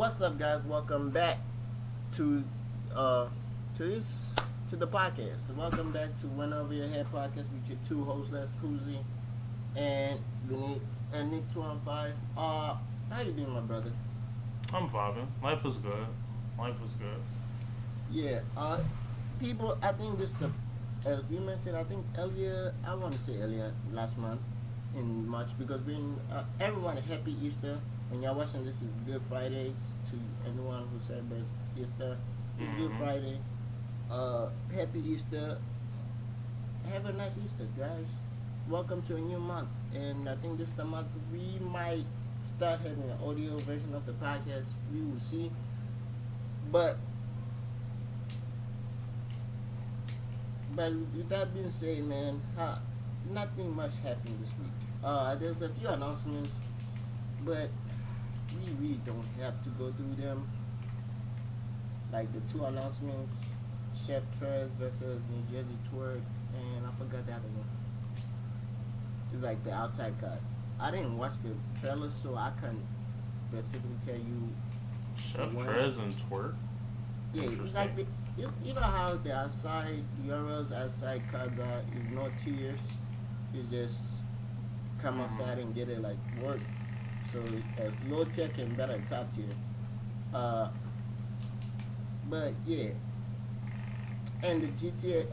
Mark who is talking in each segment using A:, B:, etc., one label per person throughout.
A: What's up, guys? Welcome back to uh to this to the podcast. Welcome back to Went Over Your Head podcast with your two hosts, leskuzzy and vinique and Nick 215. How you doing, my brother?
B: I'm vibing. Life was good. Life was good.
A: Yeah. People. I think this the as we mentioned. I think earlier. I want to say earlier last month in March because everyone a happy Easter. When y'all watching this is Good Friday to anyone who celebrates Easter. It's Good Friday. Happy Easter. Have a nice Easter, guys. Welcome to a new month, and I think this is the month we might start having an audio version of the podcast. We will see, but with that being said, man, nothing much happened this week. There's a few announcements, but we really don't have to go through them. Like the two announcements, Chef Trez versus New Jersey Twerk, and I forgot the other one. It's like the outside cut. I didn't watch the trailer, so I can't specifically tell you.
B: Chef Trez and Twerk?
A: Yeah, it's like you know how the outside URLs outside cards are is no tiers. You just come outside and get it like work. So as low tier can better top tier. But yeah. And the GTA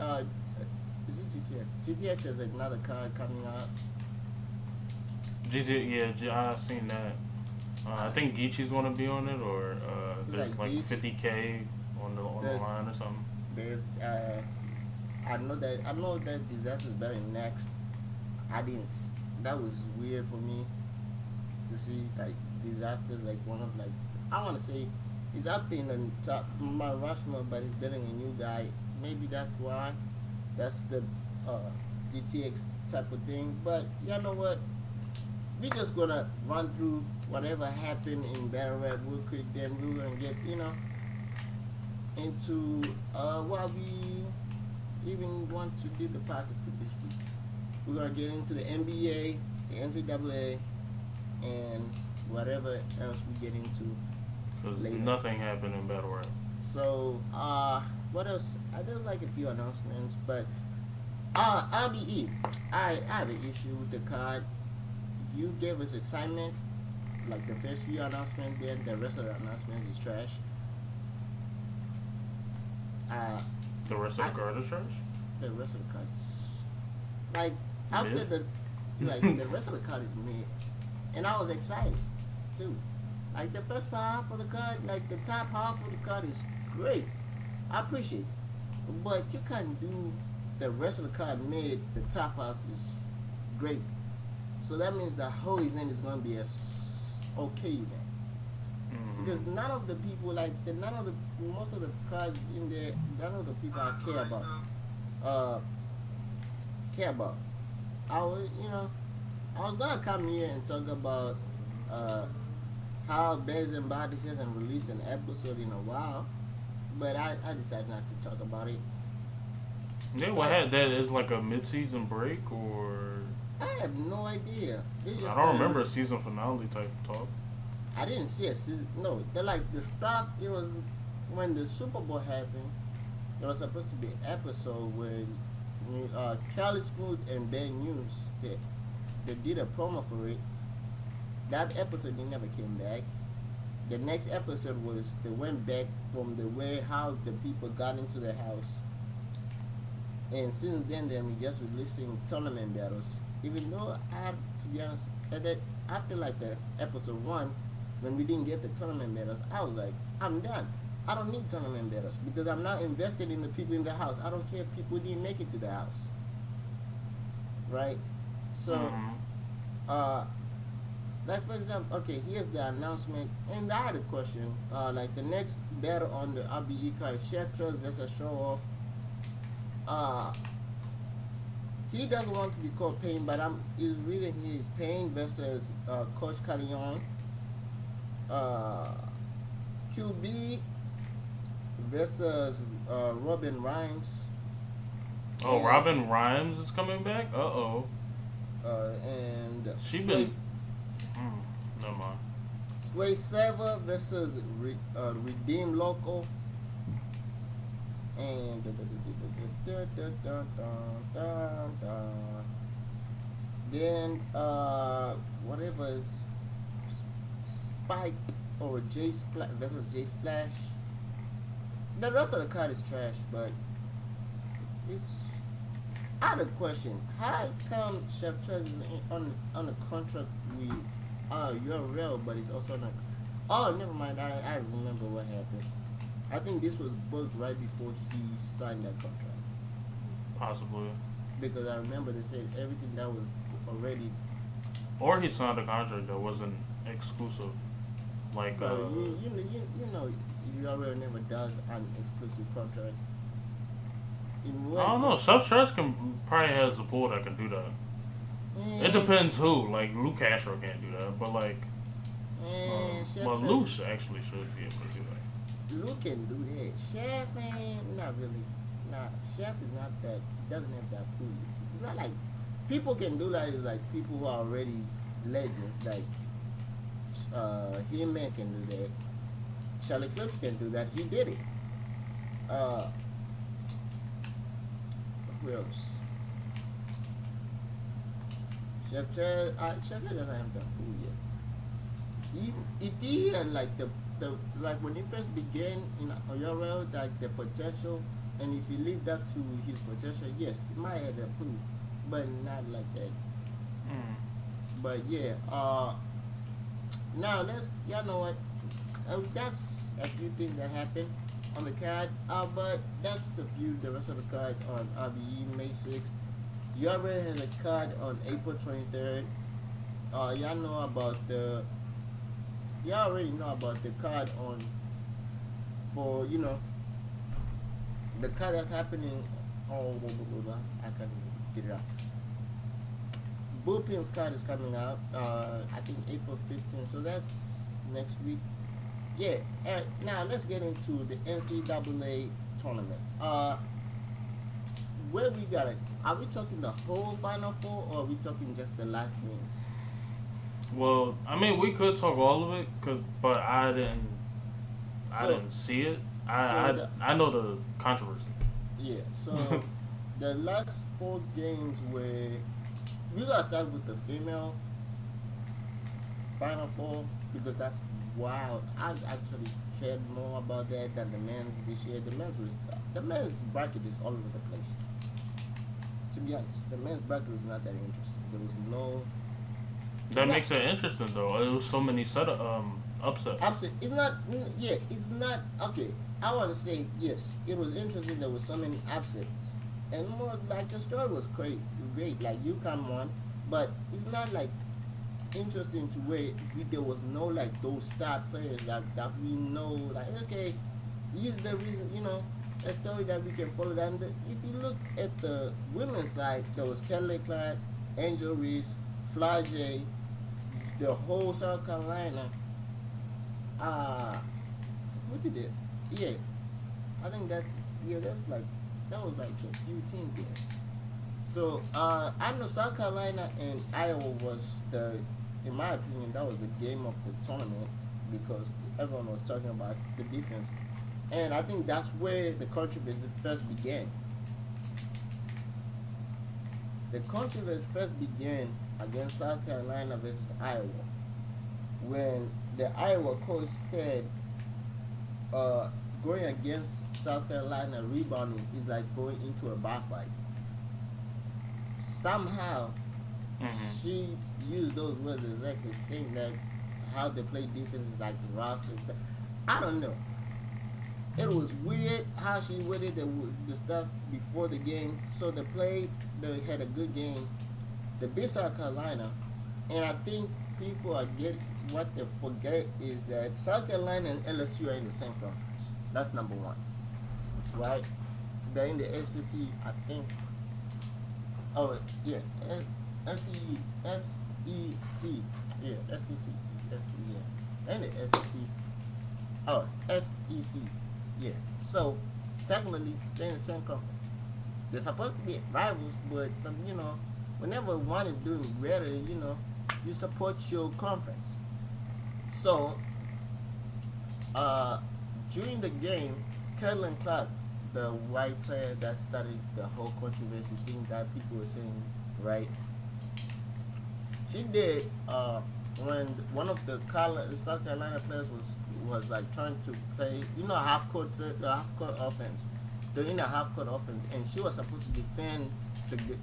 A: is it GTX? GTX is another card coming out.
B: I seen that. I think Geechee's want to be on it, or there's like 50K on the line or something.
A: There's I know that Disaster's better next. I didn't. That was weird for me to see like Disaster's like one of like I want to say he's up there in the top Mount Rushmore, but he's getting a new guy. Maybe that's why. That's the GTX type of thing. But you know what? We just gonna run through whatever happened in Battle Rap real quick. Then we're gonna get into what we even want to do the podcast this week. We're gonna get into the NBA, the NCAA, and whatever else we get into.
B: Because
A: later.
B: Nothing happened in Battle Rap.
A: So, what else? There's like a few announcements, but RBE, I have an issue with the card. You gave us excitement, like the first few announcements, then the rest of the announcements is trash.
B: The rest of the card is trash?
A: The rest of the cards, like after the rest of the card is mid, and I was excited too. Like the first half of the card, like the top half of the card is great. I appreciate it, but you can't do the rest of the card mid. The top half is great, so that means the whole event is going to be a okay event. Because none of the people most of the cards in there, none of the people I care about. I was gonna come here and talk about how Bez and Bodies hasn't released an episode in a while, but I decided not to talk about it.
B: Yeah, what had that is like a mid-season break, or
A: I have no idea.
B: I don't remember a season finale type talk.
A: I didn't see a season. No, they're like the stock. It was when the Super Bowl happened. There was supposed to be an episode where Kelly Smooth and Ben News they did a promo for it. That episode they never came back. The next episode was they went back from the way how the people got into the house. And since then we just releasing tournament battles. Even though I have to be honest, after like the episode 1, when we didn't get the tournament battles, I was like, I'm done. I don't need tournament battles because I'm not invested in the people in the house. I don't care if people didn't make it to the house. Right? So, like for example, okay, here's the announcement. And I had a question. Like the next battle on the RBE card, Chef Trust versus Show Off. He doesn't want to be called Payne, but he's reading his Payne versus Coach Callion. QB versus Robin Rhymes.
B: Oh, Robin Rhymes is coming back? Uh-oh.
A: And
B: She been... Never mind.
A: Sway Server versus Redeem Local, and then whatever is Spike or J Splash versus J Splash. The rest of the card is trash, but it's. I had a question. How come Chef Trez is on a contract with URL, but it's also not? Oh, never mind. I remember what happened. I think this was booked right before he signed that contract.
B: Possibly.
A: Because I remember they said everything that was already.
B: Or he signed a contract that wasn't exclusive. Like,
A: you know, URL never does an exclusive contract.
B: I don't know. Chef Trez can probably has a pool that can do that. It depends who. Like Luke Castro can't do that, but like, well, Luke actually should be able to do that.
A: Luke can do that. Chef ain't not really. Nah, Chef is not that. Doesn't have that pool. It's not like people can do that. It's like people who are already legends. Like He-Man can do that. Charlie Clips can do that. He did it. Who else? Chef Trez doesn't have that pool yet. If he had like the like when he first began in URL, like the potential, and if he lived up to his potential, yes, he might have a pool, but not like that. But yeah, now y'all know what? That's a few things that happened on the card. But that's the rest of the card on RBE May 6th. You already has a card on April 23rd. Y'all know about y'all already know about the card on for the card that's happening. I can't even get it out. Bullpen's card is coming out. I think April 15th. So that's next week. Yeah. All right. Now let's get into the NCAA tournament. Where we got it? Are we talking the whole Final Four, or are we talking just the last game?
B: Well, I mean, we could talk all of it, but I didn't see it. I know the controversy.
A: Yeah. So the last 4 games were. We gotta start with the female Final Four because that's wild. I actually cared more about that than the men's this year. The men's bracket is all over the place. To be honest, the men's bracket was not that interesting. There was no.
B: That makes it interesting though. It was so many upsets.
A: It's not. Yeah, it's not. Okay, I want to say yes. It was interesting. There was so many upsets, and more like the story was great. Like UConn won, but it's not like interesting to where there was no like those star players that we know. Like okay, here's the reason. A story that we can follow. And if you look at the women's side, there was Kelly Clark, Angel Reese, Flage, the whole South Carolina. Who did it? Yeah, I think that was like a few teams there. So I know South Carolina and Iowa was in my opinion, that was the game of the tournament because everyone was talking about the defense. And I think that's where the controversy first began. The controversy first began against South Carolina versus Iowa when the Iowa coach said going against South Carolina rebounding is like going into a bar fight. Somehow, she used those words exactly, saying that how they play defense is like rough and stuff. I don't know. It was weird how she worded the stuff before the game. So they had a good game. They beat South Carolina, and I think people what they forget is that South Carolina and LSU are in the same conference. That's number one, right? They're in the SEC, I think. Oh yeah, SEC, yeah, SEC, yeah, and the SEC. Oh, SEC, yeah. So technically, they're in the same conference. They're supposed to be rivals, but whenever one is doing better, you support your conference. So, uh, during the game, Caitlin Clark, the white player that started the whole controversy thing that people were saying, right? She did when one of the South Carolina players was like trying to play, the half court offense. They're in a half court offense, and she was supposed to defend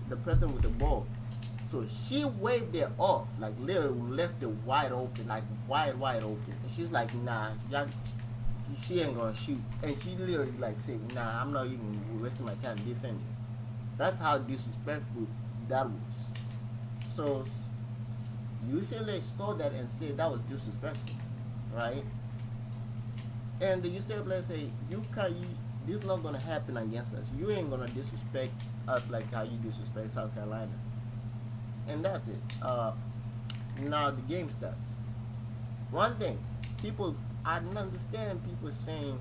A: the person with the ball. So she waved it off, like literally left it wide open, like wide open. And she's like, nah, y'all, she ain't gonna shoot. And she literally like said, nah, I'm not even wasting my time defending. That's how disrespectful that was. So UCLA saw that and said that was disrespectful, right? And the UCLA players say, this is not gonna happen against us. You ain't gonna disrespect us like how you disrespect South Carolina. And that's it. Now the game starts. One thing, I don't understand people saying,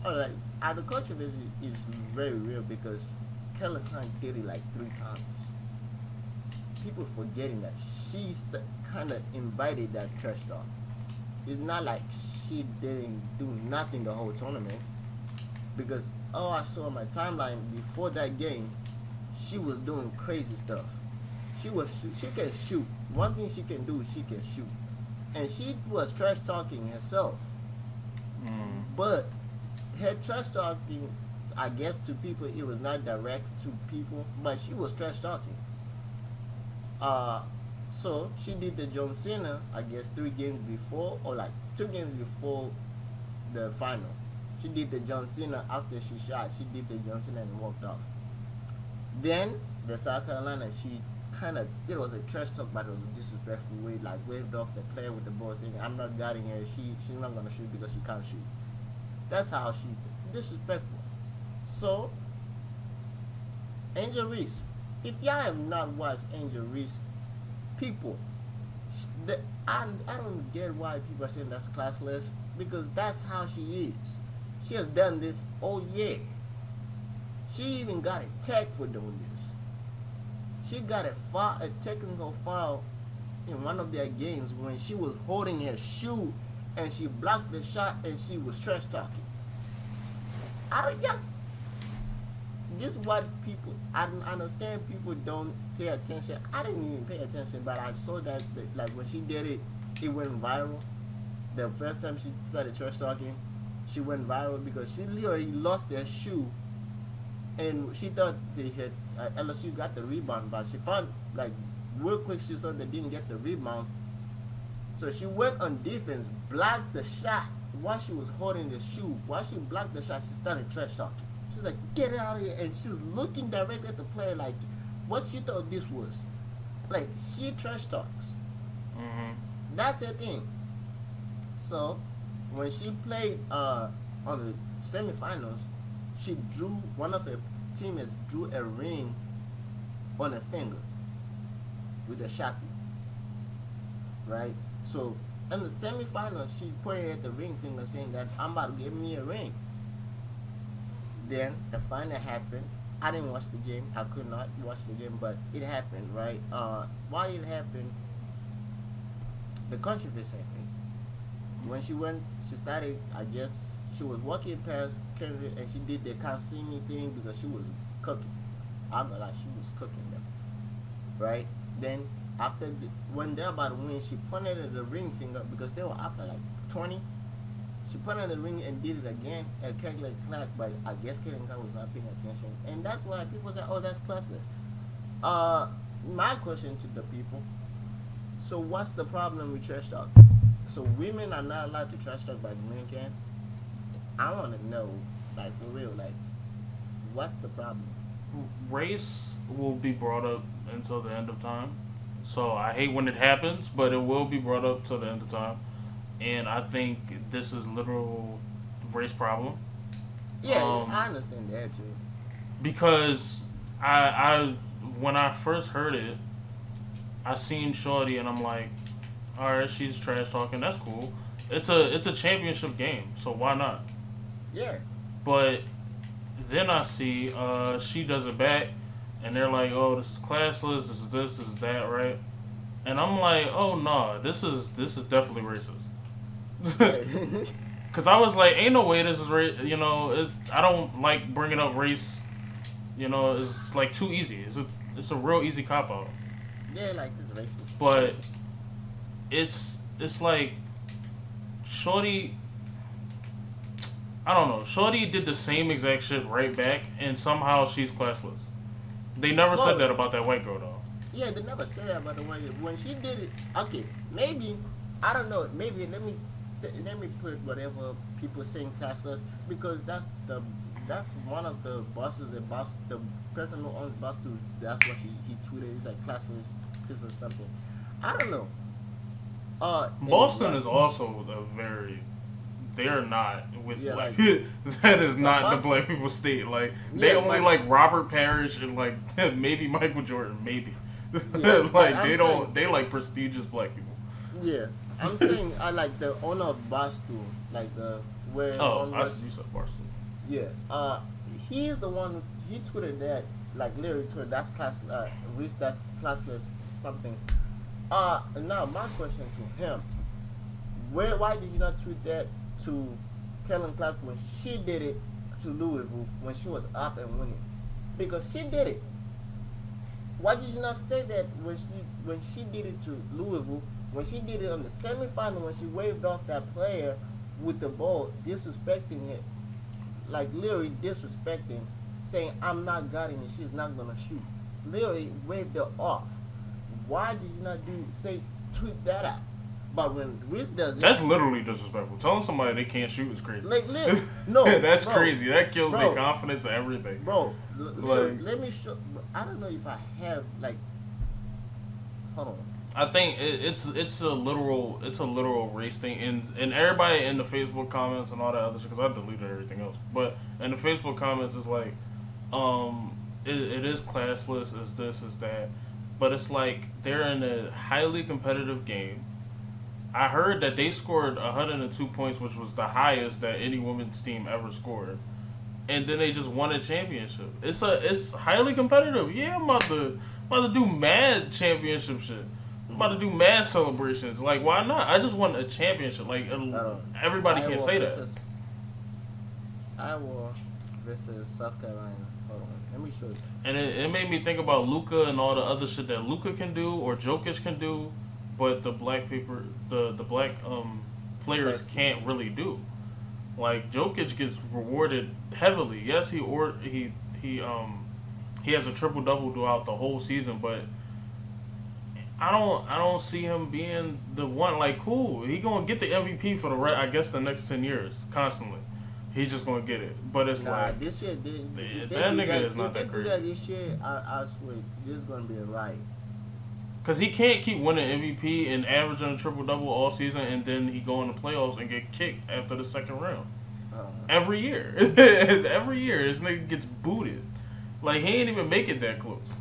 A: all right, the controversy is very real because Kelly Klein did it like 3 times. People forgetting that she's the kind of invited that trash talk. It's not like she didn't do nothing the whole tournament because I saw on my timeline before that game, she was doing crazy stuff. She can shoot. One thing she can do is she can shoot, and she was trash talking herself. But her trash talking, I guess to people, it was not direct to people, but she was trash talking. So she did the John Cena, I guess 3 games before, or like 2 games before the final. She did the John Cena after she shot. She did the John Cena and walked off. Then the South Carolina, she it was a trash talk, but it was a disrespectful way, like waved off the player with the ball, saying, "I'm not guarding her. She's not gonna shoot because she can't shoot." That's how she disrespectful. So Angel Reese, if y'all have not watched Angel Reese, people, I don't get why people are saying that's classless because that's how she is. She has done this all year. She even got a tag for doing this. She got a technical foul in one of their games when she was holding her shoe and she blocked the shot and she was trash talking. This is what I don't understand. People don't pay attention. I didn't even pay attention, but I saw that like when she did it, it went viral. The first time she started trash talking, she went viral because she literally lost her shoe. And she thought they had LSU got the rebound, but she found like real quick she thought they didn't get the rebound. So she went on defense, blocked the shot while she was holding the shoe. While she blocked the shot, she started trash talking. She's like, "Get it out of here!" And she was looking directly at the player like, "What you thought this was?" Like she trash talks. That's her thing. So when she played on the semifinals, one of her teammates drew a ring on her finger with a Sharpie. Right? So in the semifinals, she pointed at the ring finger saying that I'm about to give me a ring. Then the final happened. I didn't watch the game. I could not watch the game, but it happened, right? Why it happened, the controversy happened. When she started, I guess, she was walking past Kennedy and she did the can't see me thing because she was cooking. I'm not like she was cooking them. Right? Then when they're about to win, she pointed at the ring finger because they were up at like 20. She pointed at the ring and did it again at Caitlin Clark, but I guess Caitlin Clark was not paying attention. And that's why people say, "Oh, that's classless." My question to the people, so what's the problem with trash talk? So women are not allowed to trash talk, but men can? I want to know, like for real, like what's the problem?
B: Race will be brought up until the end of time. So I hate when it happens, but it will be brought up till the end of time. And I think this is literal race problem.
A: Yeah, I understand that too.
B: Because I when I first heard it, I seen Shorty and I'm like, all right, she's trash talking. That's cool. It's a championship game, so why not?
A: Yeah.
B: But then I see she does it back, and they're like, oh, this is classless. This is that, right? And I'm like, oh no, this is definitely racist.
A: Yeah.
B: Cause I was like, ain't no way this is you know, I don't like bringing up race. You know, it's like too easy. It's a real easy cop out.
A: Yeah, like it's racist.
B: But it's like Shorty. I don't know. Shorty did the same exact shit right back, and somehow she's classless. They never said
A: Well,
B: that about that white girl though.
A: yeah, they never said that about the way when she did it. Okay, maybe I don't know. Maybe let me put whatever people saying classless because that's one of the bosses at boss the person who owns boss too. That's what he tweeted. He's like classless, or something. I don't know. And
B: Boston
A: what?
B: is also a very. They're not with
A: Yeah,
B: black
A: like
B: people. That is
A: the
B: not the
A: Boston.
B: black people state. Like they
A: Yeah,
B: only
A: but
B: like Robert Parrish and like maybe Michael Jordan, maybe.
A: yeah, but
B: Like
A: I'm
B: they
A: saying
B: don't. They like prestigious black people.
A: yeah. I'm saying I like the owner of Barstool, like the where
B: Oh,
A: on
B: I
A: was
B: see you said Barstool.
A: yeah. He's the one. He tweeted that like literally tweeted that's class. Reese that's classless something. Now my question to him: why did you not tweet that to Kellen Clark when she did it to Louisville when she was up and winning? Because she did it. Why did you not say that when she did it to Louisville, when she did it on the semifinal, when she waved off that player with the ball, disrespecting it, like literally disrespecting, saying I'm not guarding and she's not gonna shoot. Literally waved her off. Why did you not tweet that out? But when Reese does it,
B: That's literally disrespectful. Telling somebody they can't shoot is crazy.
A: like no,
B: That's
A: bro,
B: crazy. That kills their
A: bro,
B: confidence and everything.
A: bro.
B: Like
A: Let me show. I don't know if I have like. Hold on.
B: I think it's a literal race thing, and everybody in the Facebook comments and all that other shit because I deleted everything else. But in the Facebook comments, it's like, it is classless, is this, is that, but it's like they're in a highly competitive game. I heard that they scored 102 points, which was the highest that any women's team ever scored, and then they just won a championship. It's highly competitive. Yeah, I'm about to do mad championship shit. I'm about to do mad celebrations. Like, why not? I just won a championship. Like,
A: I don't.
B: everybody can't say that.
A: Iowa versus South Carolina. Hold on. Let me show you.
B: And it made me think about Luca and all the other shit that Luca can do or Jokic can do, but the black players can't really do. Like Jokic gets rewarded heavily. Yes, he has a triple double throughout the whole season, but I don't see him being the one. Like, cool, he gonna get the MVP for I guess the next 10 years constantly. He's just gonna get it, but it's like
A: this year
B: that nigga is not that crazy.
A: If they do that this year, I swear this is gonna be a riot.
B: Cause he can't keep winning MVP and averaging a triple double all season, and then he go in the playoffs and get kicked after the second round. Every year, every year, this nigga gets booted. Like he ain't even make it that close.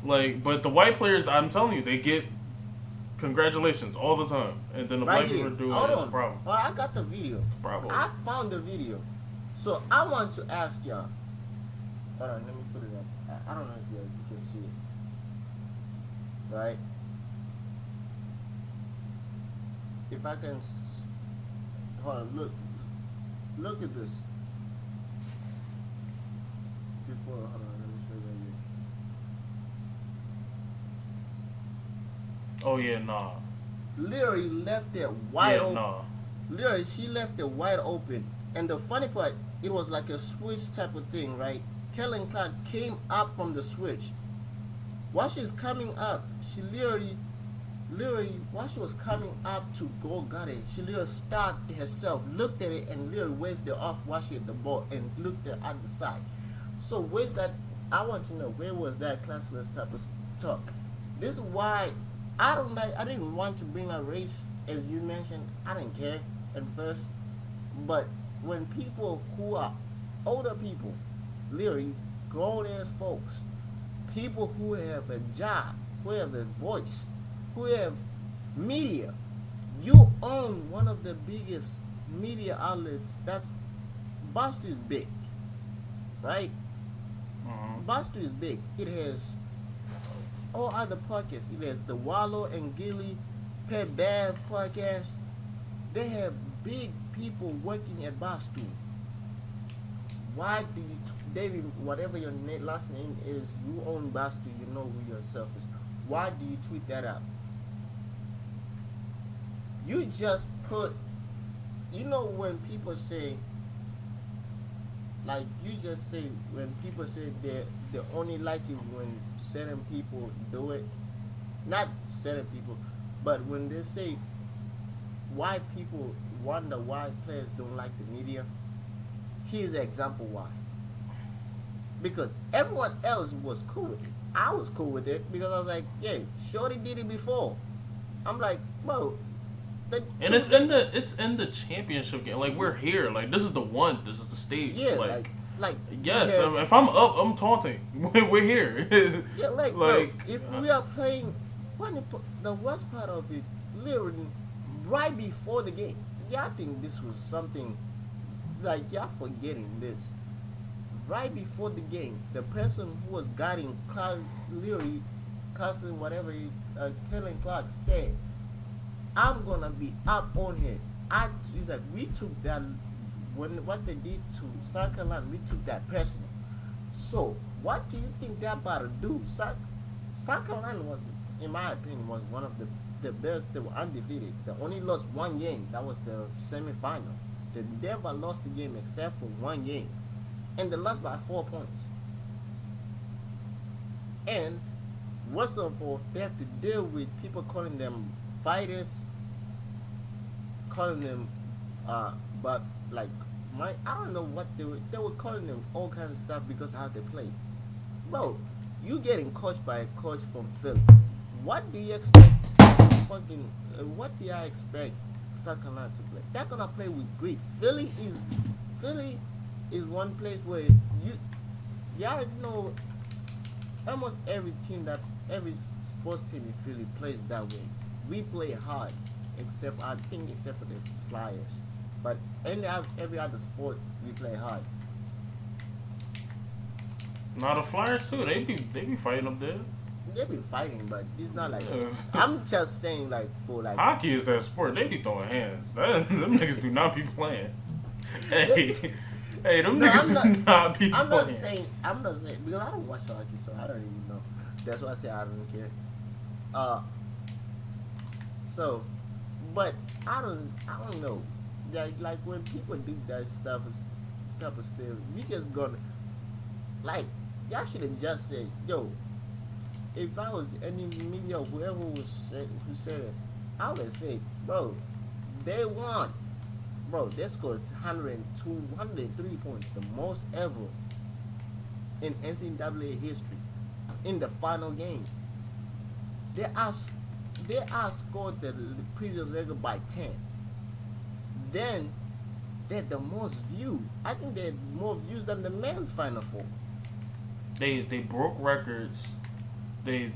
B: Like, but the white players, I'm telling you, they get congratulations all the time, and then the black people do it. It's a problem.
A: Oh, I got the video.
B: It's a problem.
A: I found the video, so I want to ask y'all. Hold on, let me put it up. I don't know if you can see it. Right? If I can, hold on. Look at this. Before, hold on, let me show you.
B: Oh yeah, nah.
A: Literally left it wide open.
B: Nah.
A: Literally, she left it wide open. And the funny part, it was like a switch type of thing, right? Kellen Clark came up from the switch. While she's coming up, she literally, while she was coming up to go get it, she literally stopped herself, looked at it, and literally waved it off while she had the ball and looked at the side. So where's that? I want to know where was that classless type of talk? This is why I didn't want to bring a race as you mentioned. I didn't care at first, but when people who are older people, literally grown ass folks, people who have a job, who have a voice, who have media, you own one of the biggest media outlets. That's Boston is big, right? Boston is big. It has all other podcasts, either it's the Wallow and Gilly Pet Bath podcast, they have big people working at Barstool. Why do you, David, whatever your last name is, you own Barstool, you know who yourself is. Why do you tweet that out? You just put, when people say, like you just say, when people say they only like it when certain people do it, not certain people, but when they say why people wonder why players don't like the media, here's an example why. Because everyone else was cool with it. I was cool with it because I was like, yeah, Shorty did it before. I'm like, bro.
B: And it's in the championship game. Like, we're here. Like, this is the one. This is the stage.
A: Yeah,
B: like yes. If I'm up, I'm taunting. We're here.
A: Yeah, like bro, if we are playing, the worst part of it, literally, right before the game. Yeah, I think this was something. Like, y'all forgetting this. Right before the game, the person who was guiding Clark, literally, Carson, whatever, Kellen Clark said, I'm gonna be up on here. It's like we took that what they did to South Carolina, we took that personal. So what do you think they're about to do? South Carolina was, in my opinion, was one of the best. They were undefeated. They only lost one game. That was the semifinal. They never lost the game except for one game, and they lost by 4 points. And what's up for? They have to deal with people calling them fighters, calling them, but like I don't know what they were calling them all kinds of stuff because of how they play. Bro, you getting coached by a coach from Philly. What do you expect? What do I expect South Carolina to play? They're gonna play with grit. Philly is one place where y'all know almost every sports team in Philly plays that way. We play hard, except for the Flyers. But every other sport, we play hard.
B: Now the Flyers too, they be fighting up there.
A: They be fighting, but it's not like I'm just saying like for like
B: hockey is that sport. They be throwing hands. Them niggas do not be playing. Hey, them niggas do not be playing.
A: I'm not saying because I don't watch hockey, so I don't even know. That's why I say I don't care. So, but I don't know. Like when people do that stuff still, we just gonna like y'all should have just said, yo. If I was any media, whoever who said it, I would have said, bro, they won. Bro, they scored 102, 103 points, the most ever in NCAA history in the final game. They outscored the previous record by 10. Then they had the most views. I think they had more views than the men's Final Four.
B: They broke records. They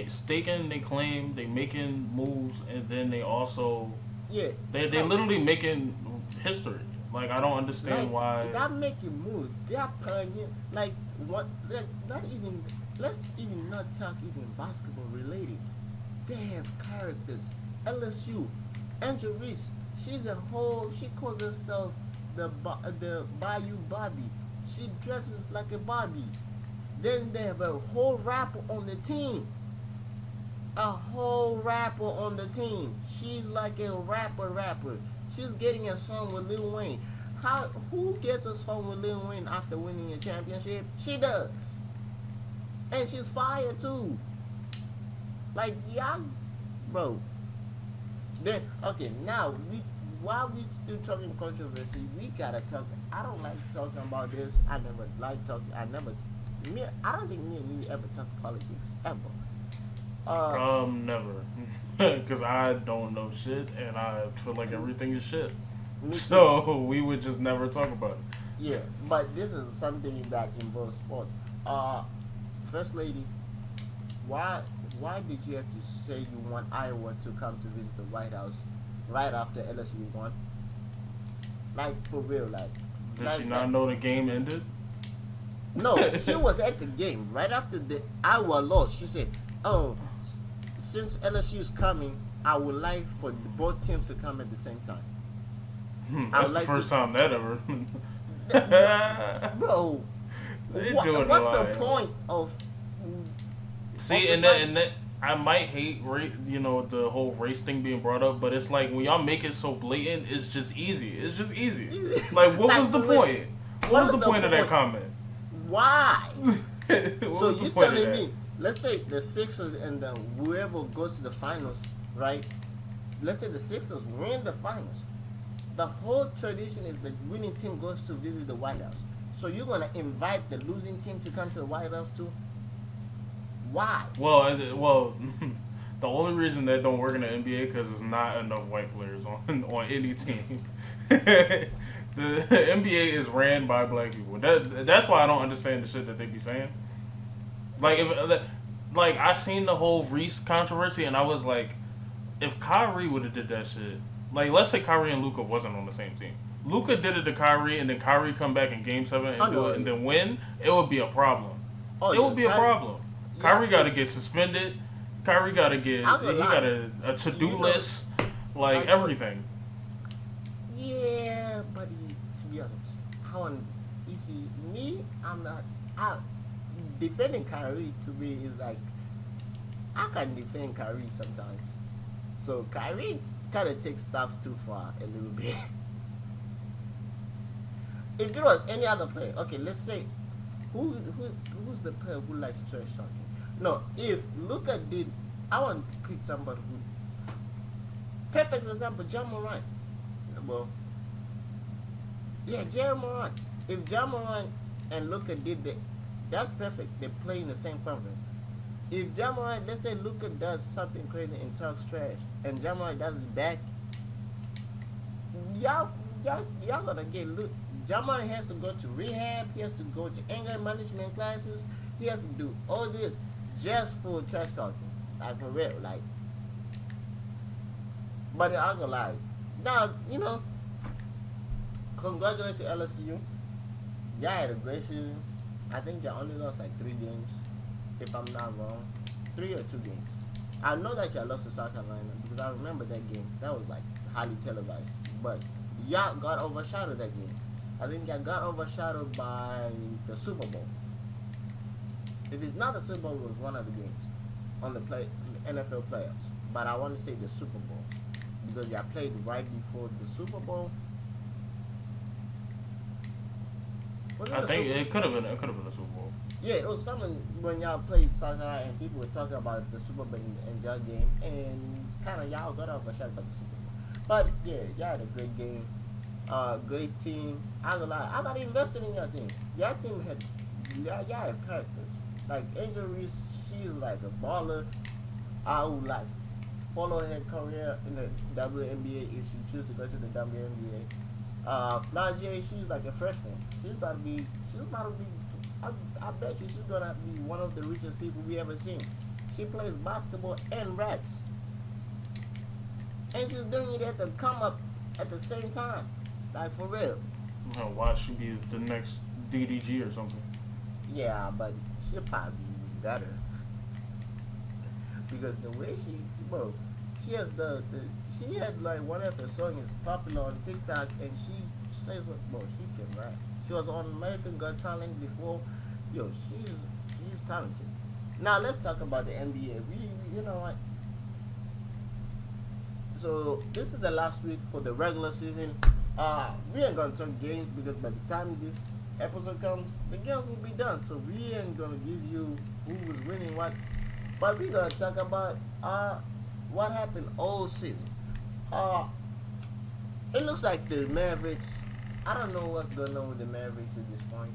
B: staking, they claim, they making moves, and then they also they literally making history. Like I don't understand why.
A: They're making moves. They're playing like what? Like not even. Let's even not talk even basketball related. They have characters. LSU, Angel Reese. She calls herself the Bayou Bobby. She dresses like a Bobby. Then they have a whole rapper on the team. She's like a rapper. She's getting a song with Lil Wayne. Who gets a song with Lil Wayne after winning a championship? She does. And she's fire too. Like, y'all, bro. Then, okay, now, while we still talking controversy, we gotta talk. I don't like talking about this. I never like talking. I don't think me and you ever talk politics ever.
B: Never, because I don't know shit, and I feel like everything is shit. So we would just never talk about it.
A: Yeah, but this is something that involves sports. First lady, why did you have to say you want Iowa to come to visit the White House right after LSU won? Like for real, like.
B: Did she not know the game ended?
A: No, she was at the game right after the Iowa lost. She said, Oh, since LSU is coming, I would like for both teams to come at the same time. I
B: That's
A: would
B: the
A: like
B: first
A: to,
B: time that ever.
A: bro.
B: They doing a
A: What's the
B: lot.
A: point of
B: See,
A: the
B: and
A: fight?
B: that I might hate the whole race thing being brought up, but it's like when y'all make it so blatant, it's just easy. It's just easy. Like, what
A: Like
B: was the
A: for real,
B: point? What
A: what
B: was
A: is
B: the
A: the
B: point of that
A: point?
B: comment?
A: Why?
B: What
A: So
B: was the
A: you
B: point of
A: telling
B: that?
A: me, let's say the Sixers and whoever goes to the finals, right? Let's say the Sixers win the finals. The whole tradition is the winning team goes to visit the White House. So you're gonna invite the losing team to come to the White House too? Why?
B: Well, the only reason that don't work in the NBA because there's not enough white players on any team. The NBA is ran by black people. That's why I don't understand the shit that they be saying. Like like I seen the whole Reese controversy and I was like, if Kyrie would have did that shit, like let's say Kyrie and Luka wasn't on the same team. Luka did it to Kyrie and then Kyrie come back in Game 7
A: Oh
B: and do
A: no,
B: it and then win, it would be a problem.
A: oh
B: It
A: yeah,
B: would be a problem.
A: yeah,
B: Kyrie got to get suspended. Kyrie got to get.
A: I'm gonna
B: He got
A: lie.
B: a to do
A: You know,
B: list, like
A: like
B: everything.
A: yeah, buddy. To be honest, you see me, I'm not. I defending Kyrie to me is like I can defend Kyrie sometimes. So Kyrie kind of takes stuff too far a little bit. If there was any other player, okay, let's say who's the player who likes trash talking? No, if Luka did, I want to pick somebody who. Perfect example, John Moran. Well, yeah, Jerry Moran. If John Moran and Luka did that, that's perfect. They play in the same conference. If John Moran, let's say Luka does something crazy and talks trash, and John Moran does it back, y'all gonna get looked. Jamal has to go to rehab. He has to go to anger management classes. He has to do all this just for trash talking, like for real. Like, but I'm gonna lie. Now congratulations to LSU. Y'all had a great season. I think y'all only lost like 3 games, if I'm not wrong, 3 or 2 games. I know that y'all lost to South Carolina because I remember that game. That was like highly televised, but y'all got overshadowed that game. I think y'all got overshadowed by the Super Bowl. If it's not the Super Bowl, it was one of the games on the NFL playoffs. But I want to say the Super Bowl because y'all played right before the Super Bowl.
B: I think it could have been. It could have been a Super Bowl.
A: Yeah, it was something when y'all played South Carolina and people were talking about the Super Bowl and y'all game, and kind of y'all got overshadowed by the Super Bowl. But yeah, y'all had a great game. Great team. I'm gonna lie, I got invested in your team. Your team had y'all had characters. Like Angel Reese, she's like a baller. I would like follow her career in the WNBA if she chooses to go to the WNBA. Flagier, she's like a freshman. She's about to be. I bet you she's gonna be one of the richest people we ever seen. She plays basketball and raps, and she's doing it at the come up at the same time. Like for real.
B: Oh, why should be the next DDG or something?
A: Yeah, but she'll probably be better. Because the way she has she had like one of her songs is popular on TikTok and she says, she can rap. She was on American Got Talent before. Yo, she's talented. Now let's talk about the NBA. You know what? So this is the last week for the regular season. We ain't gonna talk games because by the time this episode comes, the games will be done. So we ain't gonna give you who was winning what, but we gonna talk about what happened all season. It looks like the Mavericks. I don't know what's going on with the Mavericks at this point.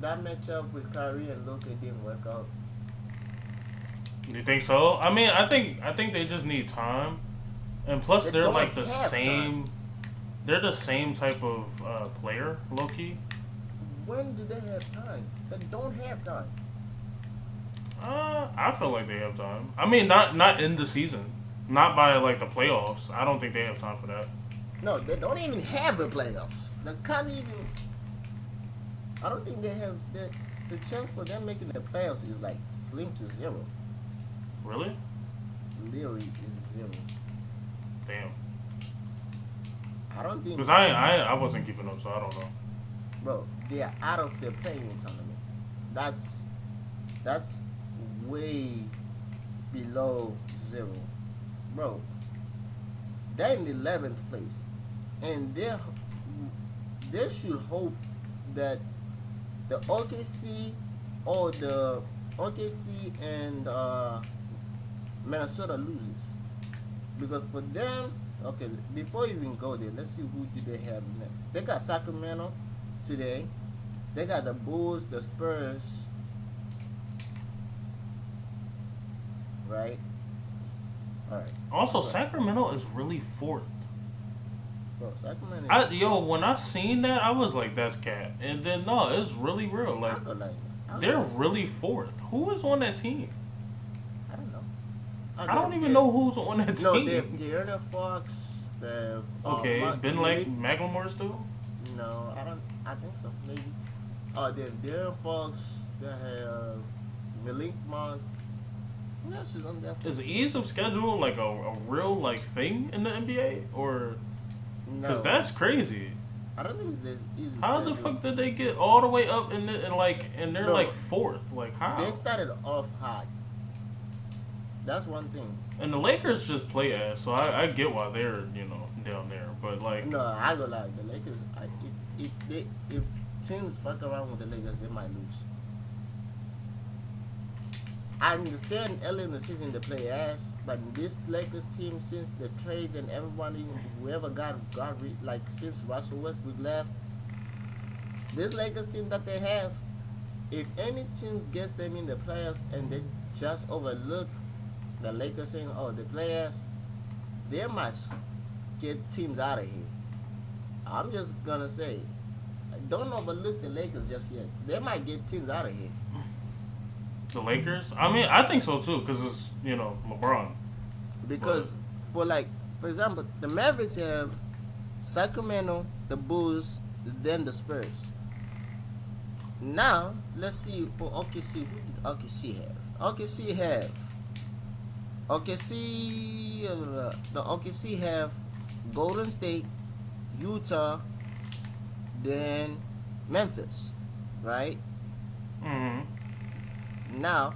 A: That matchup with Kyrie and Luka didn't work out.
B: You think so? I mean, I think they just need time, and plus they're like the same.
A: Time.
B: They're the same type of player, low key.
A: When do they have time? They don't have time.
B: I feel like they have time. I mean, not in the season, not by like the playoffs. I don't think they have time for that.
A: No, they don't even have the playoffs. They can't even. I don't think they have that. the chance for them making the playoffs is like slim to zero.
B: Really?
A: Literally is zero.
B: Damn.
A: I don't think.
B: Because I wasn't keeping up, so I don't know.
A: Bro, they are out of the playing tournament. That's way below zero, bro. They're in the 11th place, and they should hope that the OKC or the OKC and Minnesota loses, because for them, okay, before you even go there, let's see who do they have next. They got Sacramento today. They got the Bulls, the Spurs, right? All right.
B: Also, Sacramento is really fourth.
A: Bro, Sacramento.
B: When I seen that, I was like, "That's cat," and then no, it's really real. Like, they're really fourth. Who is on that team?
A: I don't know.
B: I don't even know who's on that
A: team. No,
B: team.
A: they have De'Aaron Fox. They have,
B: okay, Ben McLemore still?
A: No, I don't. I think so. Maybe. They have De'Aaron Fox. They have Malik Monk. Who else is on that?
B: Is ease of schedule like a real like thing in the NBA or? Because that's crazy.
A: I don't think it's this easy.
B: How the fuck did they get all the way up and they're like fourth? Like how?
A: They started off hot. That's one thing.
B: And the Lakers just play ass, so I get why they're down there. But like
A: no, I go like the Lakers. If teams fuck around with the Lakers, they might lose. I understand early in the season they play ass, but this Lakers team, since the trades and everybody, whoever got like since Russell Westbrook left, this Lakers team that they have, if any teams gets them in the playoffs and they just overlook the Lakers saying, "Oh, they play ass," they might get teams out of here. I'm just gonna say, don't overlook the Lakers just yet. They might get teams out of here.
B: The Lakers? I mean, I think so too, because it's, LeBron.
A: Because, for example, the Mavericks have Sacramento, the Bulls, then the Spurs. Now, let's see for OKC. Who did OKC have? The OKC have Golden State, Utah, then Memphis, right?
B: Mm-hmm.
A: Now,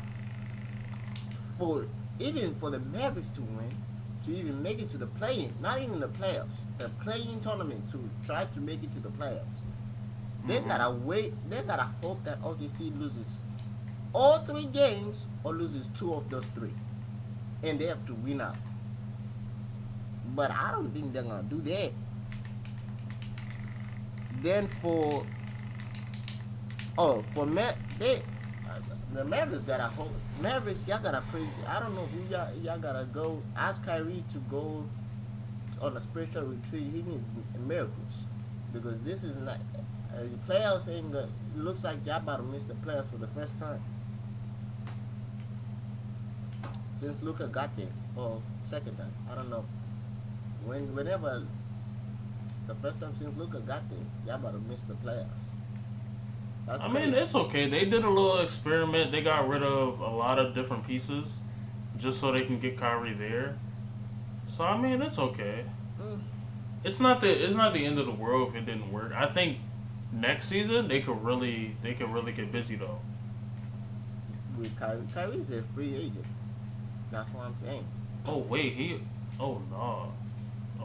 A: even for the Mavericks to win, to even make it to the play-in, not even the playoffs, the play-in tournament to try to make it to the playoffs, they gotta wait. They gotta hope that OKC loses all 3 games or loses 2 of those 3, and they have to win out. But I don't think they're gonna do that. Then the Mavericks gotta hope. Mavericks, y'all gotta pray. I don't know who y'all gotta go. Ask Kyrie to go on a spiritual retreat. He needs miracles, because this is not the playoffs. It looks like y'all about to miss the playoffs for the first time since Luka got there, or second time. I don't know. Whenever the first time since Luka got there, y'all about to miss the playoffs.
B: I mean, it's okay. They did a little experiment. They got rid of a lot of different pieces just so they can get Kyrie there. So I mean, it's okay. It's not the end of the world if it didn't work. I think next season they could really get busy though.
A: With Kyrie's a free agent. That's what I'm saying.
B: Oh wait, no.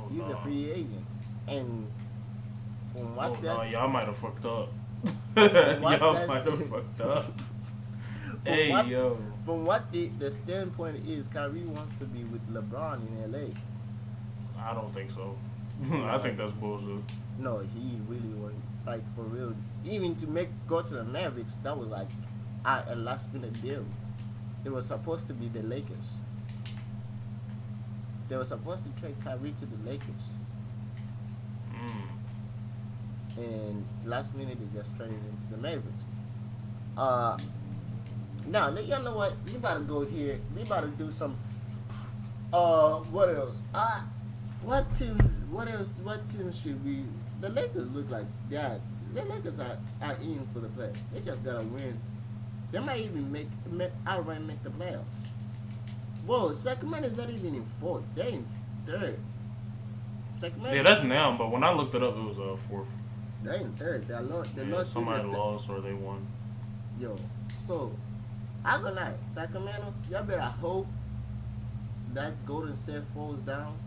A: He's a free agent, and from what
B: y'all might have fucked up. Y'all might have fucked up.
A: From what the standpoint is, Kyrie wants to be with LeBron in LA.
B: I don't think so. I think that's bullshit.
A: No, he really was, like, for real. Even to go to the Mavericks, that was like a last minute deal. It was supposed to be the Lakers. They were supposed to trade Kyrie to the Lakers. And last minute they just traded him to the Mavericks. Now, y'all know what? We about to go here. We about to do some. What else? What teams should we? The Lakers look like that. The Lakers are in for the playoffs. They just gotta win They might even outright make the playoffs. Whoa, Sacramento is not even in fourth. They're in third.
B: Yeah,
A: Sacramento.
B: that's now. But when I looked it up, it was fourth.
A: They're in third. They
B: Yeah,
A: lost.
B: somebody lost or they won.
A: Yo, so I'm gonna lie, Sacramento. Y'all better hope that Golden State falls down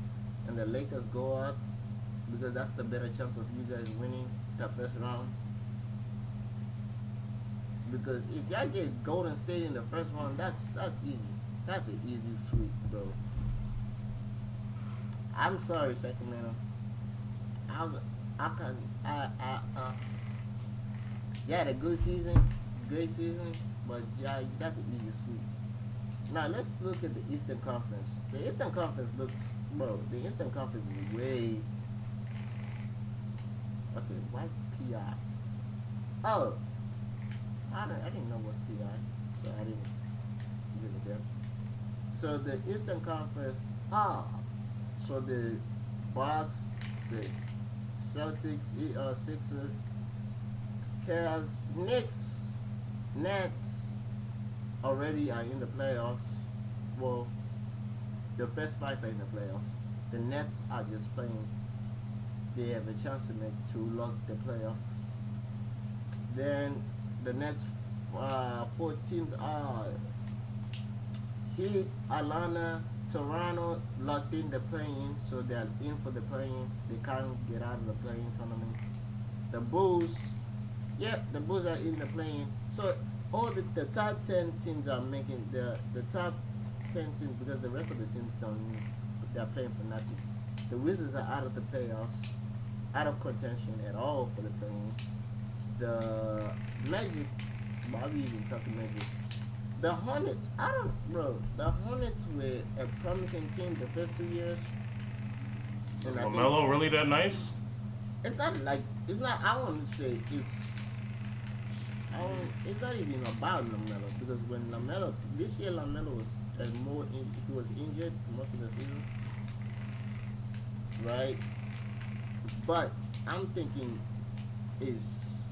A: and the Lakers go up, because that's the better chance of you guys winning the first round. Because if y'all get Golden State in the first round, that's easy. That's an easy sweep, bro. I'm sorry, Sacramento. I can you had a good season, great season, but yeah, that's an easy sweep. Now let's look at the Eastern Conference. The Eastern Conference looks, bro. The Eastern Conference is way. Okay, what's PI? Oh, I didn't know what's PI, so I didn't give it there. So the Eastern Conference, so the Bucks, the Celtics, Sixers, Cavs, Knicks, Nets already are in the playoffs. Well, the first five are in the playoffs. The Nets are just playing. They have a chance to lock the playoffs. Then the next four teams are Heat, Atlanta, Toronto locked in the play-in, so they're in for the play-in. They can't get out of the play-in tournament. The Bulls, the Bulls are in the play-in. So all the top 10 teams are making the top 10 teams, because the rest of the teams they're playing for nothing. The Wizards are out of the playoffs, out of contention at all for the play-in. The Magic, Bobby even talking Magic. The Hornets, the Hornets were a promising team the first 2 years.
B: Is LaMelo really that nice?
A: It's not, I want to say it's not even about LaMelo, because when this year LaMelo was he was injured most of the season, right? But I'm thinking is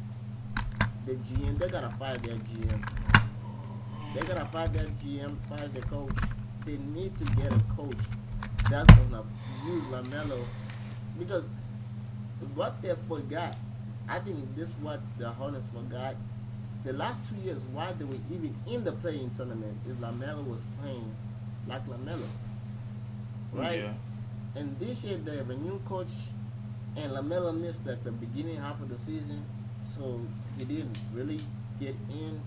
A: the GM, they gotta fire their GM. They gotta fire their GM, fire the coach. They need to get a coach that's gonna use LaMelo, because what they forgot, I think this is what the Hornets forgot. The last 2 years, why they were even in the play-in tournament, is LaMelo was playing like LaMelo, right?
B: Yeah.
A: And this year they have a new coach, and LaMelo missed like the beginning half of the season, so he didn't really get in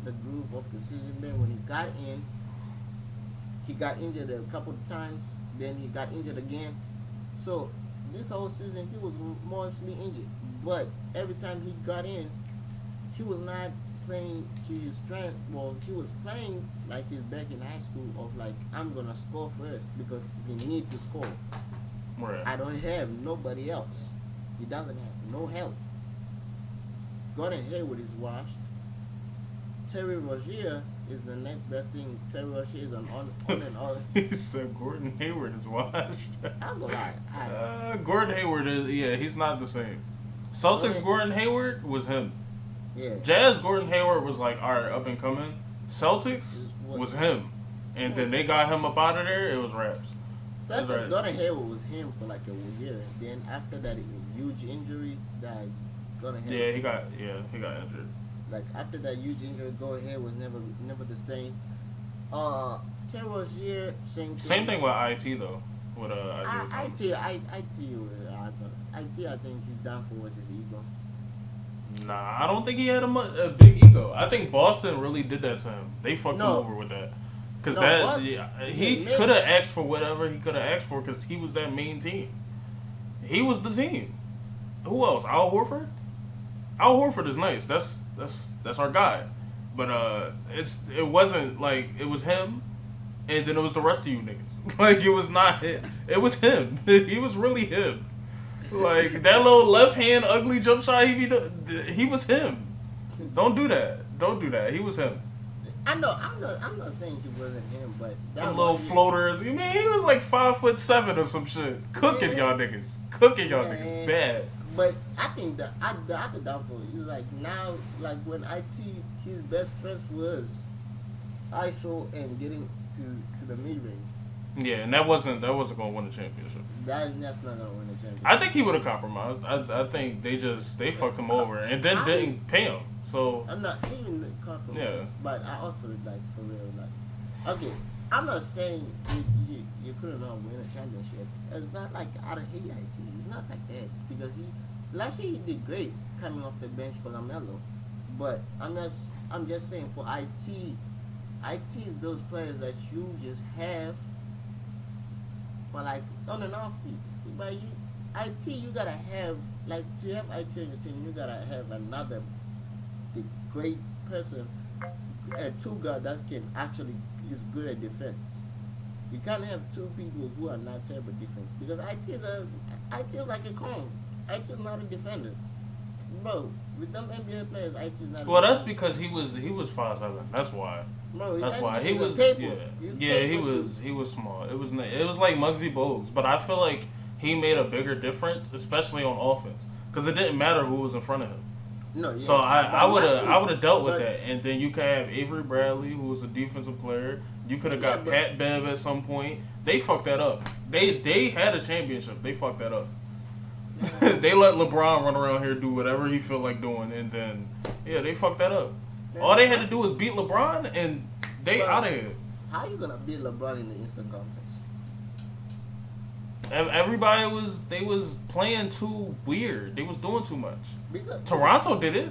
A: the groove of the season. Then when he got in, he got injured a couple of times. Then he got injured again. So this whole season he was mostly injured. But every time he got in, he was not playing to his strength. Well, he was playing like he's back in high school, of like, I'm gonna score first because he needs to score.
B: Right.
A: I don't have nobody else. He doesn't have no help. Gordon Hayward is washed. Terry Rozier is the next best thing. Terry Rozier is on and on.
B: He said Gordon Hayward is washed.
A: I'm gonna lie.
B: Gordon Hayward is, he's not the same. Celtics Gordon Hayward was him.
A: Yeah.
B: Jazz Gordon Hayward was like, alright, up and coming. Celtics was him. And then they got him up out of there, it was raps.
A: Celtics Gordon Hayward was him for like a year. Then after that, a huge injury that Gordon Hayward.
B: Yeah, he got injured.
A: Like after that huge injury, Gordon Hayward was never the same. Terry Rozier, same
B: thing with IT though. With
A: IT, I think his downfall was his ego.
B: Nah, I don't think he had a big ego. I think Boston really did that to him. They fucked him over with that. Because he could have asked for whatever he could have asked for, because he was that main team. He was the team. Who else? Al Horford? Al Horford is nice. That's our guy. But it wasn't like, it was him, and then it was the rest of you niggas. Like, it was not him. It was him. He was really him. Like, that little left hand ugly jump shot he was him. Don't do that. He was him.
A: I know. I'm not saying he wasn't him, but that
B: little floaters. He was like 5'7" or some shit. Cooking y'all niggas bad.
A: But I think the other downfall is like now, like when I see his best strength was ISO and getting to the mid range.
B: Yeah, and that wasn't going to win the championship.
A: That's not gonna win the
B: I
A: championship.
B: think he would have compromised. I think they fucked him over and then
A: How he,
B: didn't pay him. So
A: I'm not even the
B: yeah,
A: compromise, but I also like for real like okay. I'm not saying you could not win a championship. It's not like I don't hate IT. It's not like that because he last year he did great coming off the bench for Lamelo, but I'm just saying for IT is those players that you just have for like on and off. But you IT you gotta have like to have IT on your team you gotta have another the great person, a two guy that can actually is good at defense. You can't have two people who are not terrible defense because IT is like a cone. IT is not a defender, bro. With them NBA players, IT is not.
B: well,
A: A
B: that's
A: defender.
B: because he was 5'7". That's why.
A: Bro,
B: That's
A: and
B: why he
A: he's a
B: was.
A: paper.
B: Yeah,
A: He's
B: yeah. He
A: paper too.
B: was. He was small. It was like Muggsy Bogues, but I feel like he made a bigger difference, especially on offense, because it didn't matter who was in front of him.
A: No,
B: So
A: yeah,
B: I
A: but
B: would
A: mind
B: have
A: you,
B: I would have dealt with
A: but
B: that, and then you could have Avery Bradley, who was a defensive player. You could have
A: yeah,
B: got
A: but
B: Pat Bev at some point. They fucked that up. They had a championship. They fucked that up. They let LeBron run around here do whatever he feel like doing, and then yeah, they fucked that up. All they had to do was beat LeBron, and they
A: bro,
B: out of here.
A: how you gonna beat LeBron in the Eastern Conference?
B: Everybody was playing too weird. They was doing too much.
A: Because
B: Toronto did it.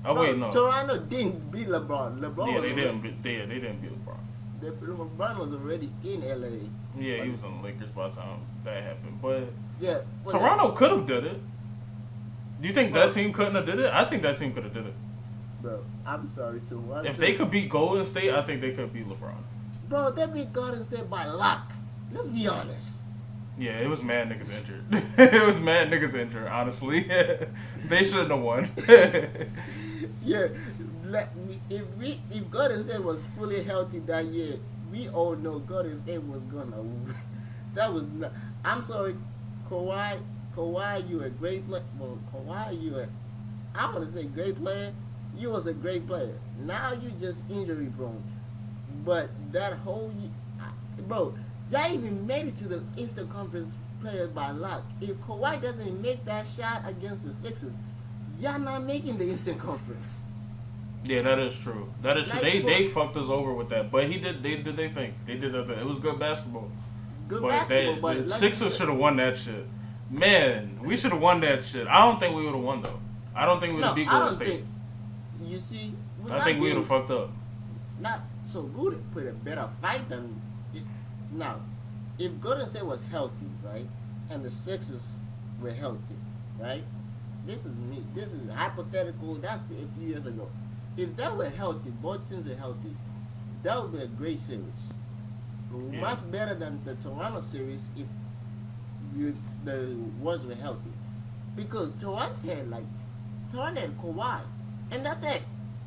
B: Oh
A: bro,
B: wait, no.
A: Toronto didn't beat LeBron. LeBron
B: Yeah,
A: was
B: they
A: already,
B: didn't. They didn't beat LeBron.
A: LeBron was already in LA.
B: Yeah, he was on the Lakers by the time that happened. But
A: Yeah,
B: Toronto could have did it. Do you think
A: bro,
B: that team couldn't have did it? I think that team could have did it.
A: bro, I'm sorry, Toronto.
B: If they could beat Golden State, I think they could beat LeBron.
A: Bro, they beat Golden State by luck. Let's be honest.
B: Yeah, it was mad niggas injured. It was mad niggas injured, honestly. They shouldn't have won.
A: Yeah, if Golden State was fully healthy that year, we all know Golden State was gonna win. That was not. I'm sorry, Kawhi. Kawhi, you a great player. Well, Kawhi, I want to say great player. You was a great player. Now you just injury prone. But that whole bro, y'all even made it to the Eastern Conference players by luck. If Kawhi doesn't make that shot against the Sixers, y'all not making the Eastern Conference.
B: Yeah, that is true. That is true.
A: Like,
B: They fucked us over with that. But he did. They did. They think they did that. It was good basketball.
A: Good
B: But
A: basketball, but
B: the
A: like
B: Sixers should have won that shit. Man, we should have won that shit. I don't think we would have won though. I don't think we would
A: no,
B: have beat
A: I
B: Golden
A: don't
B: State.
A: think. You see,
B: I think we would have fucked up.
A: not so good to put a better fight than now. If Golden State was healthy, right, and the Sixers were healthy, right, this is me. This is hypothetical. That's a few years ago. If they were healthy, both teams were healthy, that would be a great series.
B: Yeah.
A: Much better than the Toronto series if the Warriors were healthy, because Toronto had Kawhi, and that's it.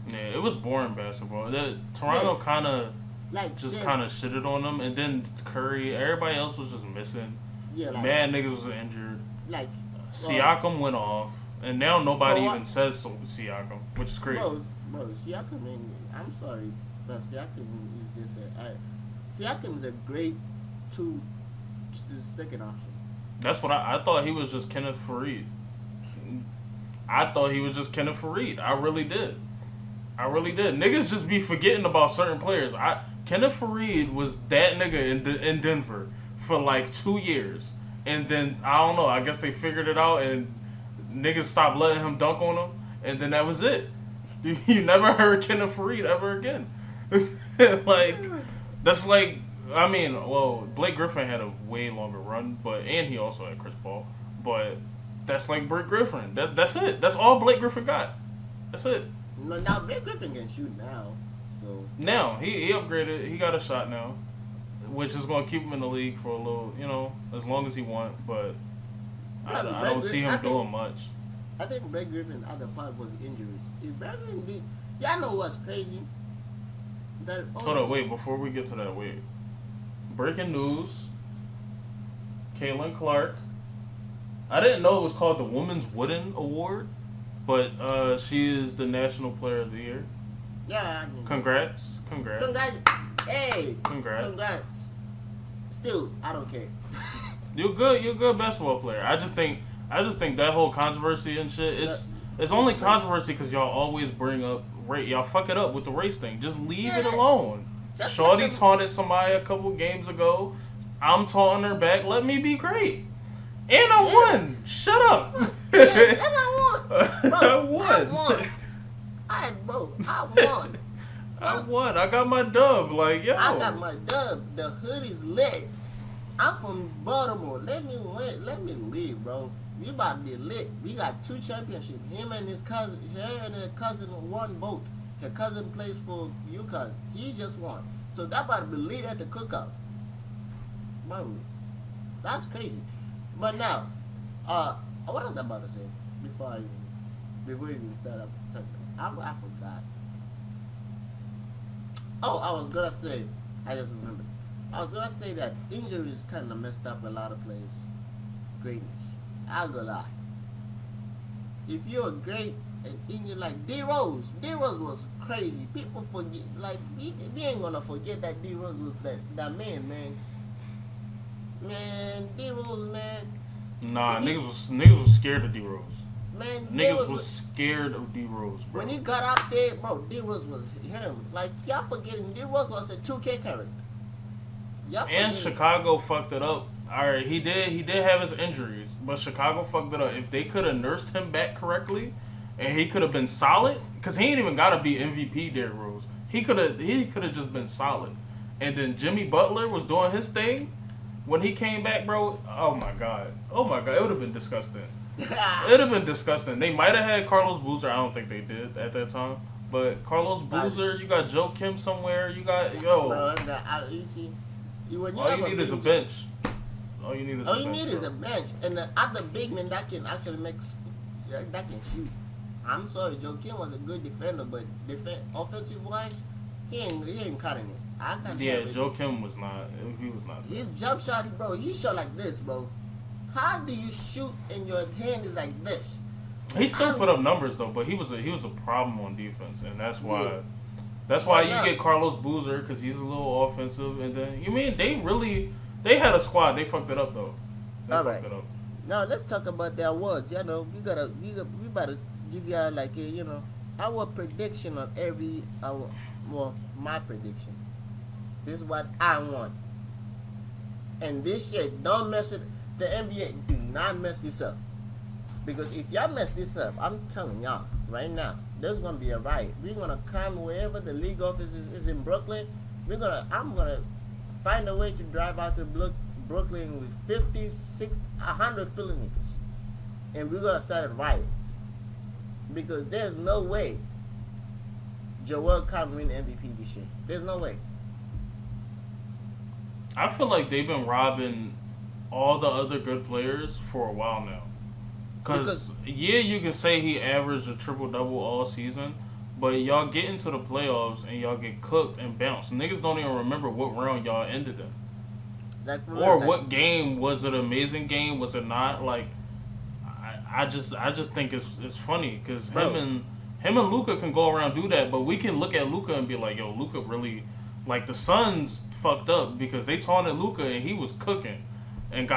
B: Yeah, it was boring basketball. Toronto
A: Yeah.
B: kind of
A: Like
B: just
A: yeah,
B: kind of shitted on them, and then Curry, everybody else was just missing.
A: yeah, like
B: Mad niggas was injured.
A: like
B: Siakam went off, and now nobody
A: Kawhi-
B: even says Siakam, which is crazy.
A: bro, Siakam. I'm sorry, but Siakam is just Siakam is a great second option.
B: That's what I thought. He was just Kenneth Fareed. I thought he was just Kenneth Fareed. I really did. Niggas just be forgetting about certain players. Kenneth Fareed was that nigga in Denver for like 2 years, and then I don't know. I guess they figured it out, and niggas stopped letting him dunk on him, and then that was it. You never heard Kenneth Fareed ever again. Like that's like Blake Griffin had a way longer run, and he also had Chris Paul, but that's like Blake Griffin. That's it. That's all Blake Griffin got. That's it.
A: No, now Blake Griffin can shoot now, so
B: Now he upgraded. He got a shot now, which is going to keep him in the league for a little, as long as he want. But I don't see him doing much.
A: I think Blake Griffin other part was injuries. If Blake Griffin did, y'all know what's crazy? That
B: Hold on, wait. Before we get to that, wait. Breaking news: Caitlin Clark I didn't know it was called the Women's Wooden Award, but she is the National Player of the Year.
A: Yeah, I mean,
B: Congrats.
A: congrats. Hey,
B: Congrats.
A: congrats. Still, I don't care.
B: You're good. You're a good basketball player. I just think that whole controversy and shit. It's only controversy because y'all always bring up race. Y'all fuck it up with the race thing. Just leave it alone. Shorty taunted somebody a couple games ago. I'm taunting her back. Let me be great. And I won. Shut up.
A: And I won. Bro,
B: I won.
A: I won.
B: I won. I got my dub. Like, yo.
A: I got my dub. The hood is lit. I'm from Baltimore. Let me win. Let me leave, bro. We about to be lit. We got 2 championships. Him and his cousin. Her and her cousin won both. Her cousin plays for UConn. He just won. So that about to be lit at the cookout. Bro, that's crazy. But now, what was I about to say before we even start up talking? I forgot. Oh, I was gonna say. I just remembered. I was gonna say that injuries kind of messed up a lot of players' greatness. I'll go lie. If you're great and injured like D Rose was crazy. People forget. Like we ain't gonna forget that D Rose was that man. Man, D Rose, man.
B: Nah, niggas was scared of D Rose.
A: Man,
B: niggas was scared of D Rose, bro.
A: When he got out there, bro, D Rose was him. Like y'all forgetting, D Rose was a 2K character.
B: And Chicago fucked it up. Alright, he did have his injuries, but Chicago fucked it up. If they could have nursed him back correctly, and he could have been solid, because he ain't even gotta be MVP Derrick Rose. He could have just been solid. And then Jimmy Butler was doing his thing. When he came back, bro, oh my god, it would have been disgusting. It would have been disgusting. They might have had Carlos Boozer. I don't think they did at that time. But Carlos Boozer, you got Joe Kim somewhere. You got
A: Bro, you see,
B: all you need is a bench. All you need
A: is a bench, and the other big man that can actually that can shoot. I'm sorry, Joe Kim was a good defender, but offensive wise, he ain't cutting it.
B: Joe Kim was not. He was not.
A: His jump shot, bro. He shot like this, bro. How do you shoot and your hand is like this?
B: He still put up numbers though, but he was a problem on defense, and that's why you get Carlos Boozer because he's a little offensive, and then they had a squad. They fucked it up though.
A: All right. Now let's talk about the awards. You know, we better give y'all like our prediction of every my prediction. This is what I want. And this year, don't mess it. The NBA, do not mess this up. Because if y'all mess this up, I'm telling y'all right now, there's gonna be a riot. We're gonna come wherever the league office is in Brooklyn. I'm gonna find a way to drive out to Brooklyn with 50, 60, 100 filmmakers, and we're gonna start a riot. Because there's no way Joel can't win MVP this year. There's no way.
B: I feel like they've been robbing all the other good players for a while now. Because you can say he averaged a triple-double all season, but y'all get into the playoffs and y'all get cooked and bounced. Niggas don't even remember what round y'all ended in. What game. Was it an amazing game? Was it not? Like, I just think it's funny because him and Luka can go around do that, but we can look at Luka and be like, yo, Luka really, like the Suns fucked up because they taunted Luka and he was cooking and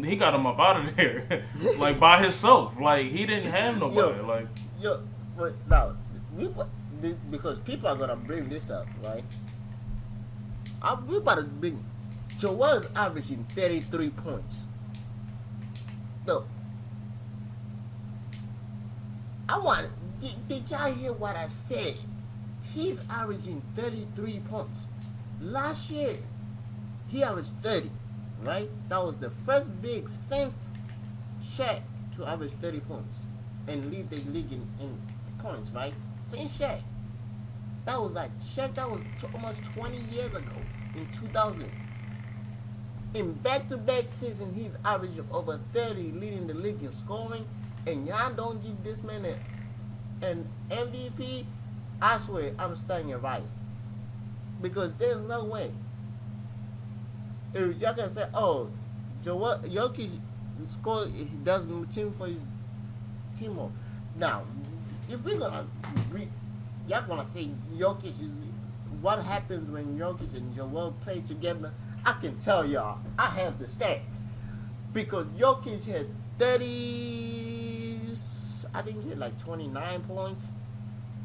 B: he got him up out of there like by himself. Like he didn't have nobody.
A: But now because people are gonna bring this up, right? We about to bring Joel's averaging 33 points. No. Did y'all hear what I said? He's averaging 33 points. Last year, he averaged 30, right? That was the first big since Shaq to average 30 points and lead the league in points, right? Since Shaq. That was like Shaq, that was almost 20 years ago in 2000. In back-to-back season, he's averaging over 30, leading the league in scoring, and y'all don't give this man an MVP, I swear I'm starting a riot. Because there's no way. If y'all can say, oh, Jokic score. He does team for his teamwork. Now, if we're gonna, you're gonna say Jokic is what happens when Jokic and Joel play together. I can tell y'all. I have the stats because Jokic had 30. I think he had like 29 points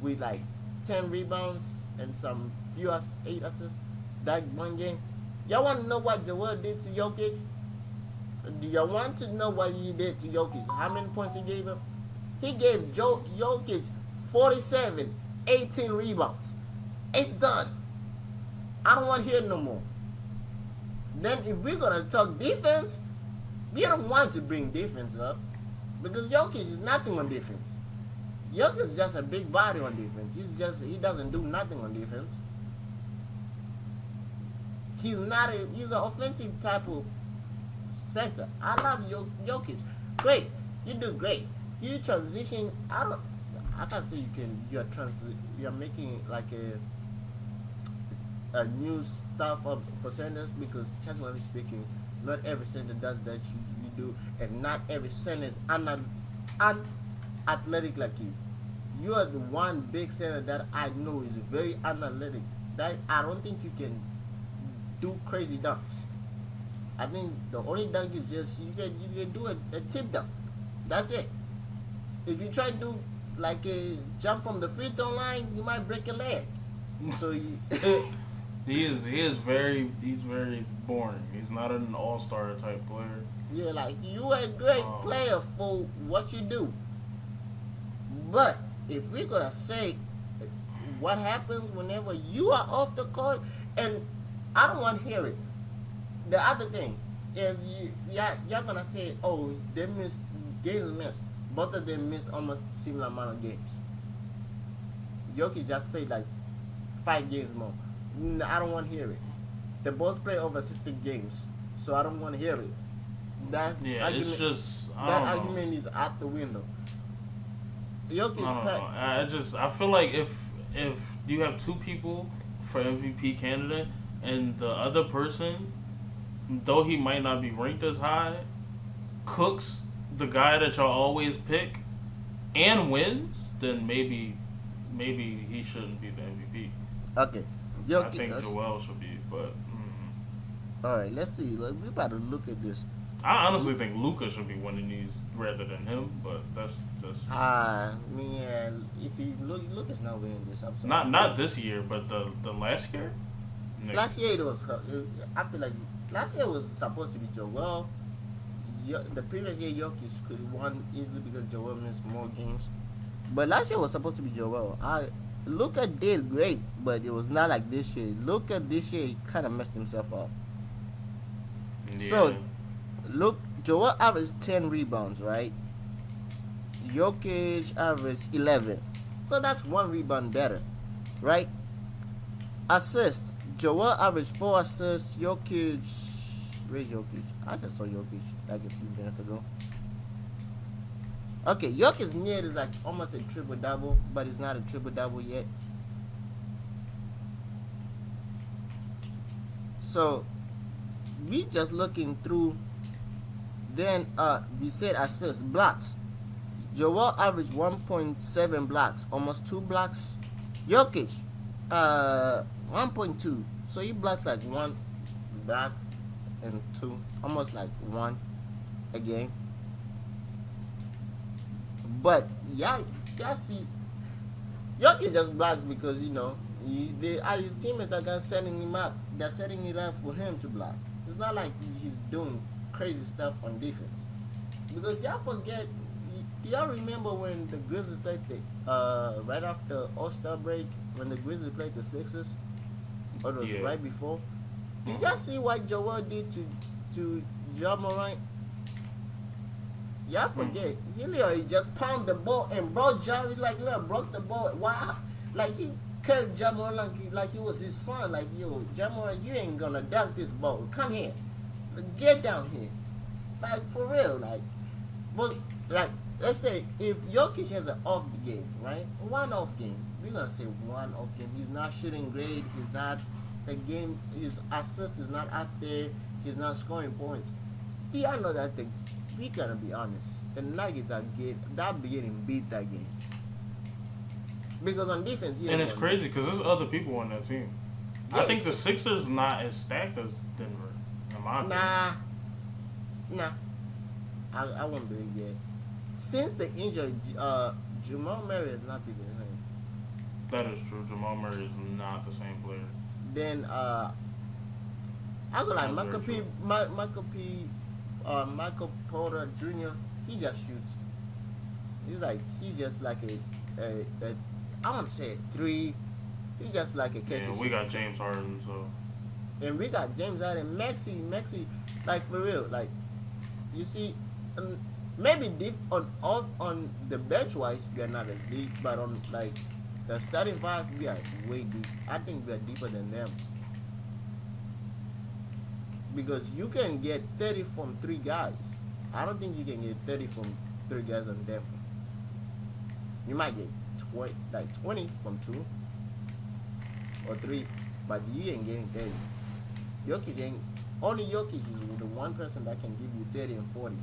A: with like 10 rebounds and some 8 assists that one game. Y'all want to know what Joel did to Jokic? Do y'all want to know what he did to Jokic? How many points he gave him? He gave Jokic 47, 18 rebounds. It's done. I don't want to hear no more. Then if we're going to talk defense, we don't want to bring defense up because Jokic is nothing on defense. Jokic is just a big body on defense. He doesn't do nothing on defense. He's an offensive type of center. I love Jokic. Great. You do great. You transition. I can't say you're making like a new stuff up for centers because technically speaking, not every center does that you do, and not every center is athletic like you. You are the one big center that I know is very unathletic. That I don't think you can do crazy dunks. I think the only dunk is just you can do a tip dunk. That's it. If you try to do like a jump from the free throw line, you might break your leg. So
B: he's very boring. He's not an all-star type player.
A: Yeah, like you are a great player for what you do. But if we're gonna say what happens whenever you are off the court, and I don't want to hear it. The other thing, if you're gonna say, oh, they missed games missed. Both of them missed almost similar amount of games. Jokic just played like 5 games more. I don't want to hear it. They both play over 60 games, so I don't want to hear it. That argument,
B: it's just
A: argument is out the window. Jokic.
B: I feel like if you have 2 people for MVP candidate and the other person, though he might not be ranked as high, cooks the guy that y'all always pick and wins, then maybe he shouldn't be the MVP.
A: Okay.
B: I think Joel should be, but
A: all right, let's see. We about to look at this.
B: I honestly think Luka should be winning these rather than him, but that's just.
A: If Luka's not winning this, I'm sorry.
B: Not this year, but the last year.
A: Last year it was. I feel like last year was supposed to be Joel. The previous year Jokic could have won easily because Joel missed more games. But last year was supposed to be Joel. Luka did great, but it was not like this year. Luka this year he kind of messed himself up. Yeah. So, Joel averaged 10 rebounds, right? Jokic averaged 11. So that's 1 rebound better, right? Assists. Joel averaged 4 assists. Jokic. Where's Jokic? I just saw Jokic like a few minutes ago. Okay, Jokic's near is like almost a triple-double, but it's not a triple-double yet. So, we just looking through. Then, we said assists, blocks. Joel averaged 1.7 blocks, almost 2 blocks. Jokic, 1.2. So he blocks like 1 block and 2, almost like 1 a game. But y'all see, Jokic just blocks because his teammates are just setting him up. They're setting it up for him to block. It's not like he's doing crazy stuff on defense. Because y'all forget, do y'all remember when the Grizzlies played right after All-Star break, when the Grizzlies played the Sixers? Or was it right before? Did y'all see what Joel did to Ja Morant? Y'all forget. He literally just pounded the ball and brought Ja, broke the ball. Wow. Like he carried Ja Morant like he was his son. Like, yo, Ja Morant, you ain't gonna dunk this ball. Come here. Get down here. Like, for real. Let's say if Jokic has an off game, right? One off game. We're gonna say one off game. He's not shooting great. He's not, his assist is not up there. He's not scoring points. Yeah, I know that the we gotta be honest. The Nuggets are getting beat that game because on defense,
B: And it's crazy because there's other people on that team.
A: Yeah,
B: I think the Sixers not as stacked as Denver, in my opinion.
A: Nah. I won't believe yet. Since the injury, Jamal Murray has not been the same.
B: That is true. Jamal Murray is not the same player.
A: Then I go like Michael Porter Jr. He just shoots. He's just like a I want to say a 3. He's just like a catch.
B: Yeah, we got James Harden, so.
A: And we got James Harden, Maxey, like for real, like you see, maybe deep on the bench wise we are not as deep, but on like the starting 5 we are way deep. I think we are deeper than them because you can get 30 from 3 guys. I don't think you can get 30 from 3 guys on them. You might get 20 from 2 or 3, but you ain't getting 30. Only Jokic is the one person that can give you 30 and 40.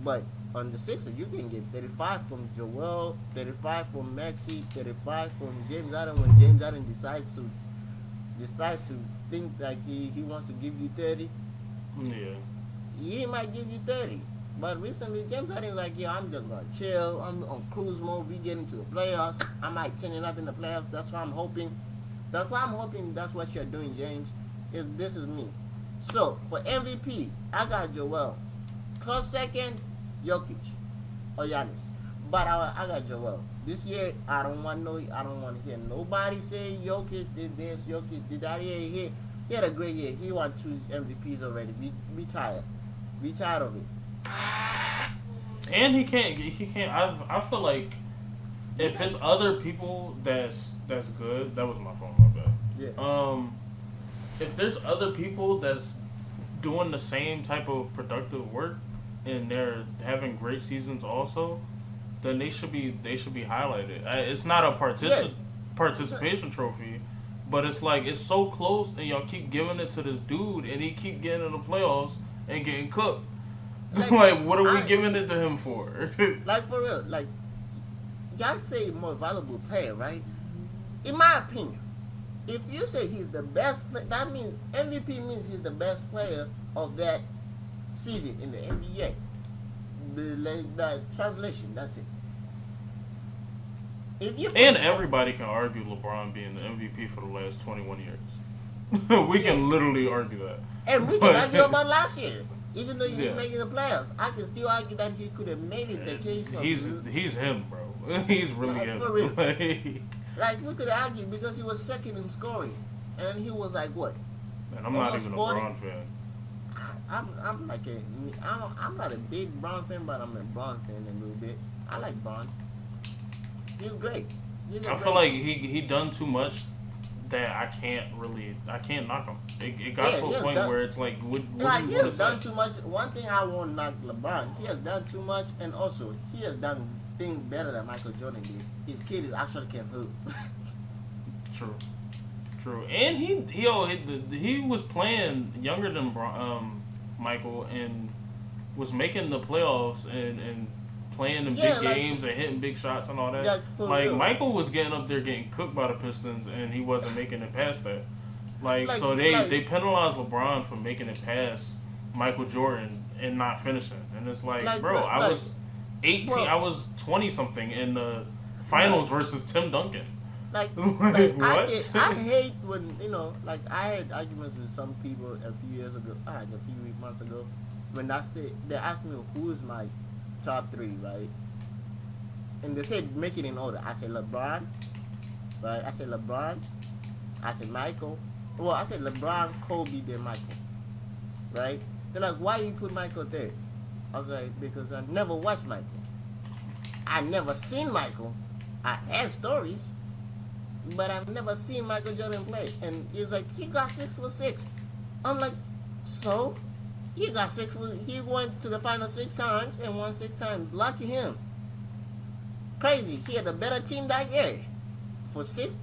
A: But on the Sixers, you can get 35 from Joel, 35 from Maxey, 35 from James Harden when James Harden decides to think like he wants to give you 30.
B: Yeah.
A: He might give you 30. But recently, James Harden's like, yeah, I'm just going to chill. I'm on cruise mode. We get into the playoffs. I might turn it up in the playoffs. That's why I'm hoping. That's what you're doing, James. This is me. So, for MVP, I got Joel. Close second, Jokic or Giannis. But I got Joel. This year, I don't want to hear nobody say Jokic did this, Jokic did that. He had a great year. He won 2 MVPs already. We tired. We tired of it.
B: And he can't. I feel like if it's other people that's good. That was my phone. My bad.
A: Yeah.
B: If there's other people that's doing the same type of productive work and they're having great seasons also, then they should be highlighted. It's not a participation trophy, but it's like it's so close and y'all keep giving it to this dude and he keep getting in the playoffs and getting cooked. Like what are we giving it to him for?
A: Like for real, like y'all say more valuable player, right? In my opinion, if you say he's the best player, that means MVP means he's the best player of that season in the NBA. The translation, that's it.
B: And everybody can argue LeBron being the MVP for the last 21 years. We can literally argue that.
A: And we can argue about last year. Even though he didn't make it the playoffs, I can still argue that he could have made it. The case of
B: he's him, bro. He's really him.
A: For real. Like we could argue because he was second in scoring, and he was like what?
B: And I'm not even a
A: 40?
B: Bron fan.
A: I'm not a big Bron fan, but I'm a Bron fan a little bit. I like Bron. He's great.
B: I feel like he done too much that I can't knock him. It got to a point where it's like, what
A: he has done too much. One thing I won't knock LeBron, he has done too much, and also he has done things better than Michael Jordan did. His kid is actually can hoop.
B: True. And he was playing younger than Michael and was making the playoffs and playing in big games and hitting big shots and all that. Like real. Michael was getting up there getting cooked by the Pistons and he wasn't making it past that. So they penalized LeBron for making it past Michael Jordan and not finishing. And it's like bro, I was 18, I was 20 something in the finals versus Tim Duncan.
A: What? I hate when I had arguments with some people a few months ago when they asked me who's my top 3, right? And they said make it in order. I said LeBron, right? I said LeBron. I said Michael. Well, I said LeBron, Kobe, then Michael, right? They're like, why you put Michael there? I was like, because I never watched Michael. I never seen Michael. I had stories, but I've never seen Michael Jordan play. And he's like, he got 6'6". I'm like, so? He got 6 foot. He went to the final 6 times and won 6 times. Lucky him. Crazy. He had a better team that year. For 6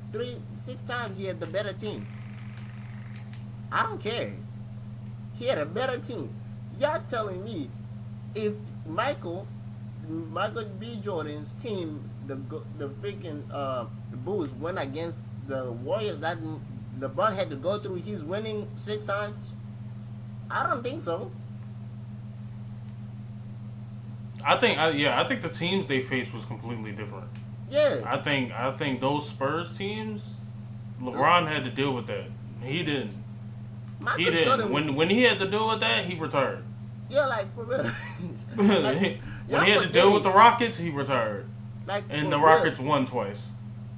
A: times, he had the better team. I don't care. He had a better team. Y'all telling me if Michael B. Jordan's team, the freaking Bulls went against the Warriors that LeBron had to go through, he's winning 6 times. I don't think so.
B: I think the teams they faced was completely different.
A: Yeah,
B: I think those Spurs teams, LeBron had to deal with that. He didn't. He
A: Michael
B: didn't.
A: Jordan.
B: When he had to deal with that, he retired.
A: Yeah, like for real. Like
B: When
A: y'all
B: he had to deal with
A: forgetting.
B: the Rockets, he retired.
A: Like
B: And
A: for
B: the
A: real.
B: Rockets won twice.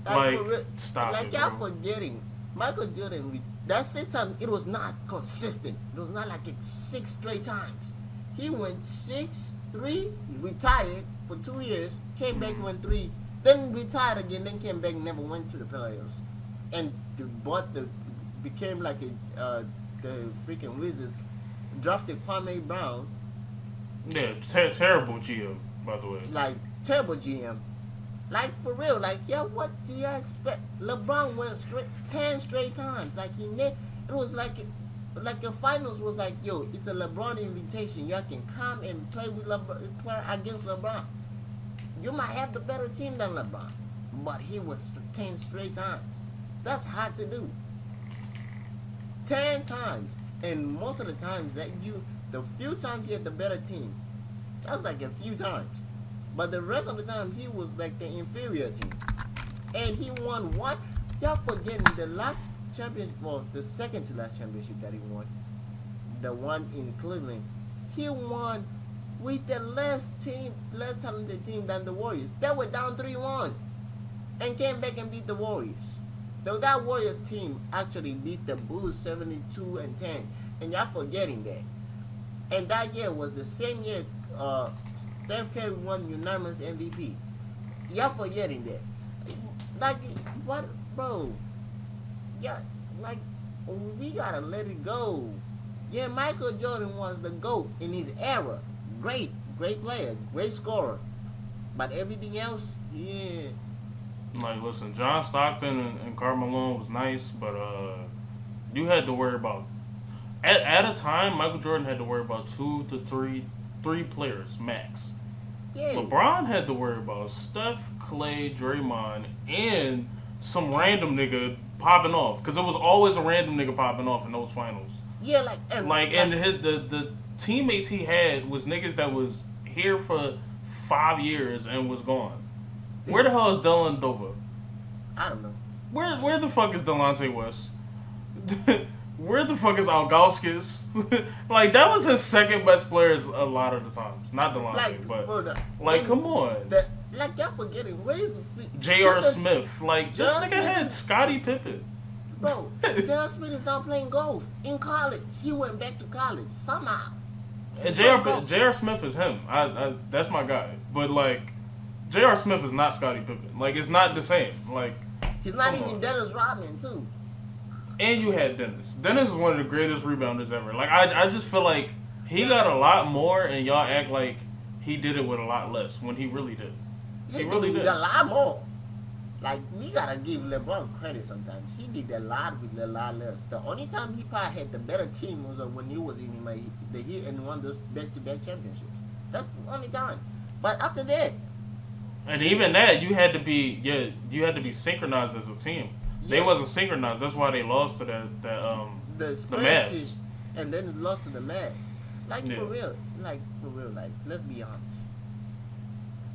A: Like
B: Like,
A: for real.
B: stop
A: Like
B: it,
A: y'all
B: bro.
A: forgetting. Michael Jordan. That 6 times. It was not consistent. It was not like it 6 straight times. He went 6-3. He retired for 2 years. Came back, went 3. Then retired again. Then came back. Never went to the playoffs. And became like the freaking Wizards drafted Kwame Brown,
B: Yeah, terrible GM, by the way.
A: like terrible GM. Like for real, like yeah, what do you expect? LeBron went 10 straight times. Like it was like the finals was like, yo, it's a LeBron invitation. Y'all can come and play with LeBron, play against LeBron. You might have the better team than LeBron, but he was 10 straight times. That's hard to do. 10 times, and most of the times the few times he had the better team, that was like a few times. But the rest of the times he was like the inferior team, and he won one. Y'all forgetting the last championship, well, the second to last championship that he won, the one in Cleveland. He won with the less talented team than the Warriors. They were down 3-1, and came back and beat the Warriors. Though that Warriors team actually beat the Bulls 72-10, and y'all forgetting that. And that year was the same year Steph Curry won unanimous MVP. Y'all forgetting that. Like what, bro? Yeah, like we gotta let it go. Yeah, Michael Jordan was the GOAT in his era. Great player, great scorer. But everything else, yeah.
B: Like, listen, John Stockton and Karl Malone was nice, but you had to worry about at a time. Michael Jordan had to worry about three players max.
A: Yeah.
B: LeBron had to worry about Steph, Clay, Draymond, and some random nigga popping off because it was always a random nigga popping off in those finals.
A: Yeah,
B: The teammates he had was niggas that was here for 5 years and was gone. Where the hell is Dylan Dover?
A: I don't know.
B: Where the fuck is Delonte West? Where the fuck is Algauskis? Like, that was his second best players a lot of the times. Not Delonte, but come on.
A: Like y'all forgetting, where's
B: J.R. Smith. Like, this
A: J.R.
B: nigga
A: Smith
B: had Scottie Pippen.
A: Bro, J.R. Smith is not playing golf in college. He went back to college somehow.
B: And J.R. Smith is him. I that's my guy. But, like, J.R. Smith is not Scottie Pippen. Like, it's not the same. Like,
A: he's not even Dennis Rodman, too.
B: And you had Dennis. Dennis is one of the greatest rebounders ever. Like, I just feel like he got a lot more, and y'all act like he did it with a lot less when he really did. He really did.
A: A lot more. Like, we gotta give LeBron credit sometimes. He did a lot with a lot less. The only time he probably had the better team was when he was in the Heat and won those back-to-back championships. That's the only time. But after that,
B: and even that, you had to be synchronized as a team. They wasn't synchronized. That's why they lost to the Mavs.
A: Team, and then lost to the Mavs. Like for real, like let's be honest.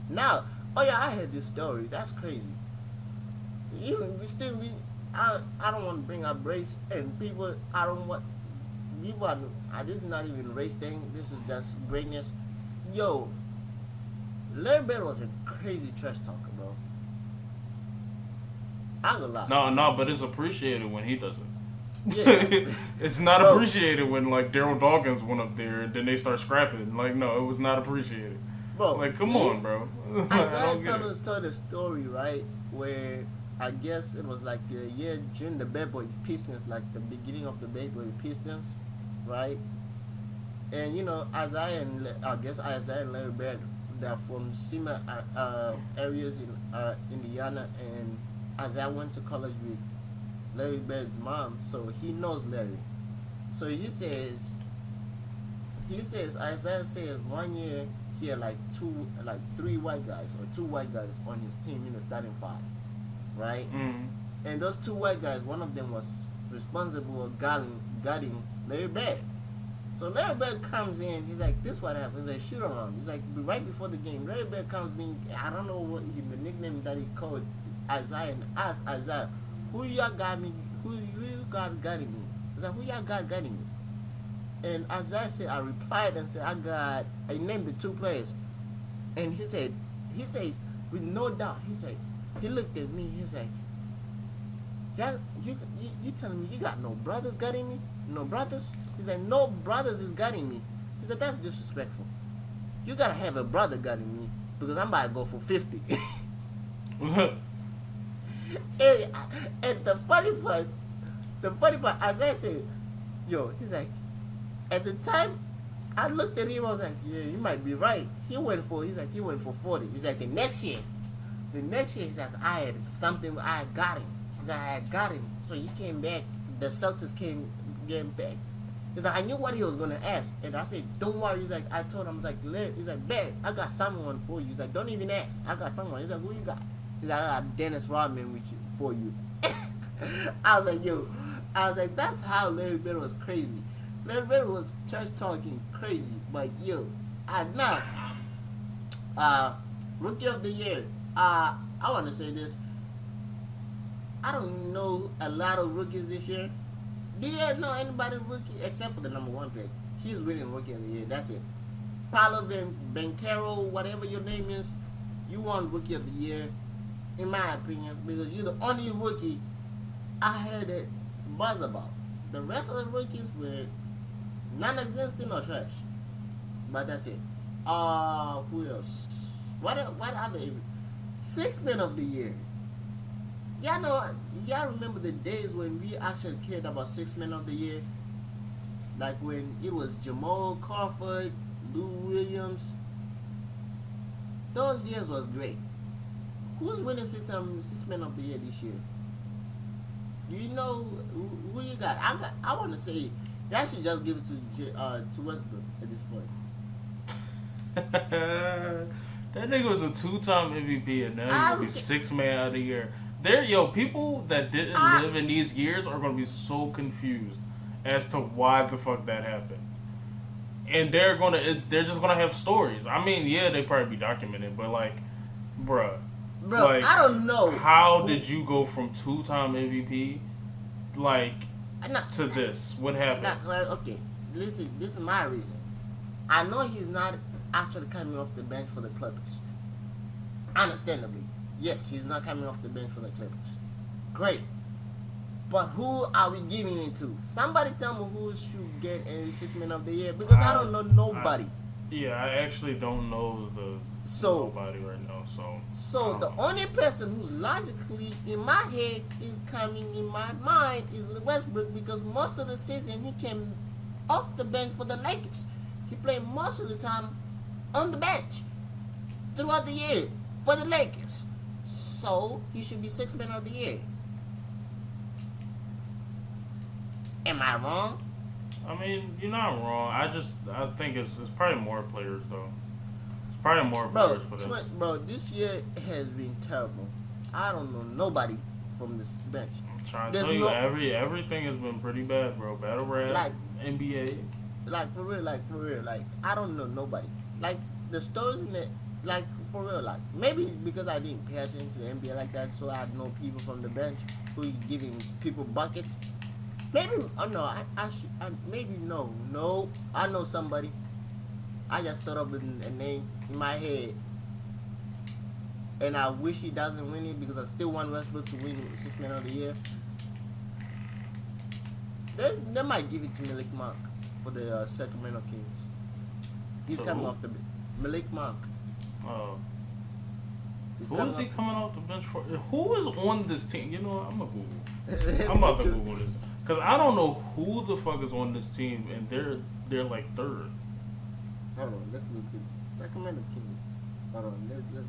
A: Now, I heard this story. That's crazy. I don't want to bring up race and people. I don't want people. This is not even a race thing. This is just greatness. Yo, Larry Bird was a crazy trash talker, bro. I gonna lie.
B: No, but it's appreciated when he does it.
A: Yeah.
B: It's not appreciated when, like, Daryl Dawkins went up there and then they start scrapping. Like, no, it was not appreciated.
A: Bro,
B: like, come on, bro.
A: I told the story, right, where I guess it was like the year during the Bad Boy Pistons, like the beginning of the Bad Boy Pistons, right? And Isaiah and Larry Bird, they're from similar areas in Indiana, and Isaiah went to college with Larry Bird's mom, so he knows Larry. So he says he says Isaiah says 1 year he had like three white guys or two white guys on his team in the starting five, right?
B: Mm.
A: And those two white guys, one of them was responsible for guarding Larry Bird. So Larry Bird comes in, he's like, this what happens, he's like, shoot around. He's like, right before the game, Larry Bird comes in, I don't know what the nickname that he called Isaiah, and asked Isaiah, who y'all got me, who you got guarding me? He's like, who y'all got guarding me? And Isaiah said, I replied and said, I named the two players. And he said, with no doubt, he looked at me, he's like, yeah, you telling me you got no brothers guarding me? No brothers? He's like, no brothers is guarding me. He said, that's disrespectful. You gotta have a brother guarding me because I'm about to go for 50. and the funny part, Isaiah said, yo, he's like, at the time, I looked at him, I was like, yeah, you might be right. He went for 40. He's like, the next year, he's like, I got him. He's like, I got him. So he came back, the Celtics came back. He's like, I knew what he was going to ask. And I said, don't worry. He's like, I told him, he's like, Barry, I got someone for you. He's like, don't even ask. I got someone. He's like, who you got? He's like, I got Dennis Rodman for you. I was like, that's how Larry Bird was crazy. Larry Bird was church talking crazy. But, Rookie of the Year. I want to say this. I don't know a lot of rookies this year. Do you know anybody rookie except for the number one pick? He's winning Rookie of the Year. That's it. Paulo Banchero, whatever your name is, you won Rookie of the Year, in my opinion, because you're the only rookie I heard it buzz about. The rest of the rookies were non-existent or trash. But that's it. Who else? What other? Sixth Man of the Year. Y'all remember the days when we actually cared about Sixth Man of the Year? Like when it was Jamal Crawford, Lou Williams. Those years was great. Who's winning Sixth Man of the Year this year? Do you know who you got? I want to say y'all should just give it to Westbrook at this point.
B: That nigga was a 2-time MVP and now he's gonna be 6th man of the year. People that didn't live in these years are gonna be so confused as to why the fuck that happened. And they're just gonna have stories. I mean, yeah, they probably be documented, but like, bruh, like,
A: I don't know.
B: How did you go from 2-time MVP, to this? What happened?
A: Okay, listen, this is my reason. I know he's not actually coming off the bench for the Clippers. Understandably. Yes, he's not coming off the bench for the Clippers. Great. But who are we giving it to? Somebody tell me who should get a Sixth Man of the Year, because I don't know nobody.
B: I actually don't know nobody right now. So
A: the only person who's logically in my head is coming in my mind is Westbrook, because most of the season he came off the bench for the Lakers. He played most of the time on the bench throughout the year for the Lakers. So he should be Sixth Man of the Year. Am I wrong?
B: I mean, you're not wrong. I think it's probably more players though. It's probably more players for this.
A: Bro, this year has been terrible. I don't know nobody from this bench.
B: I'm trying to tell you, everything has been pretty bad, bro. Battle rap, NBA.
A: For real. I don't know nobody. Like, the stories in it, for real, maybe because I didn't pay attention to the NBA like that, so I know people from the bench who is giving people buckets. Maybe, no, I know somebody. I just thought of a name in my head, and I wish he doesn't win it, because I still want Westbrook to win Sixth Man of the Year. They might give it to Malik Monk for the Sacramento Kings. He's coming off the bench. Malik Monk.
B: Who is he coming off the bench for? Who is on this team? You know what? I'm going to Google. I'm about to Google this. Because I don't know who the fuck is on this team, and they're like third.
A: Hold on. Let's look at Sacramento Kings. Hold on. Let's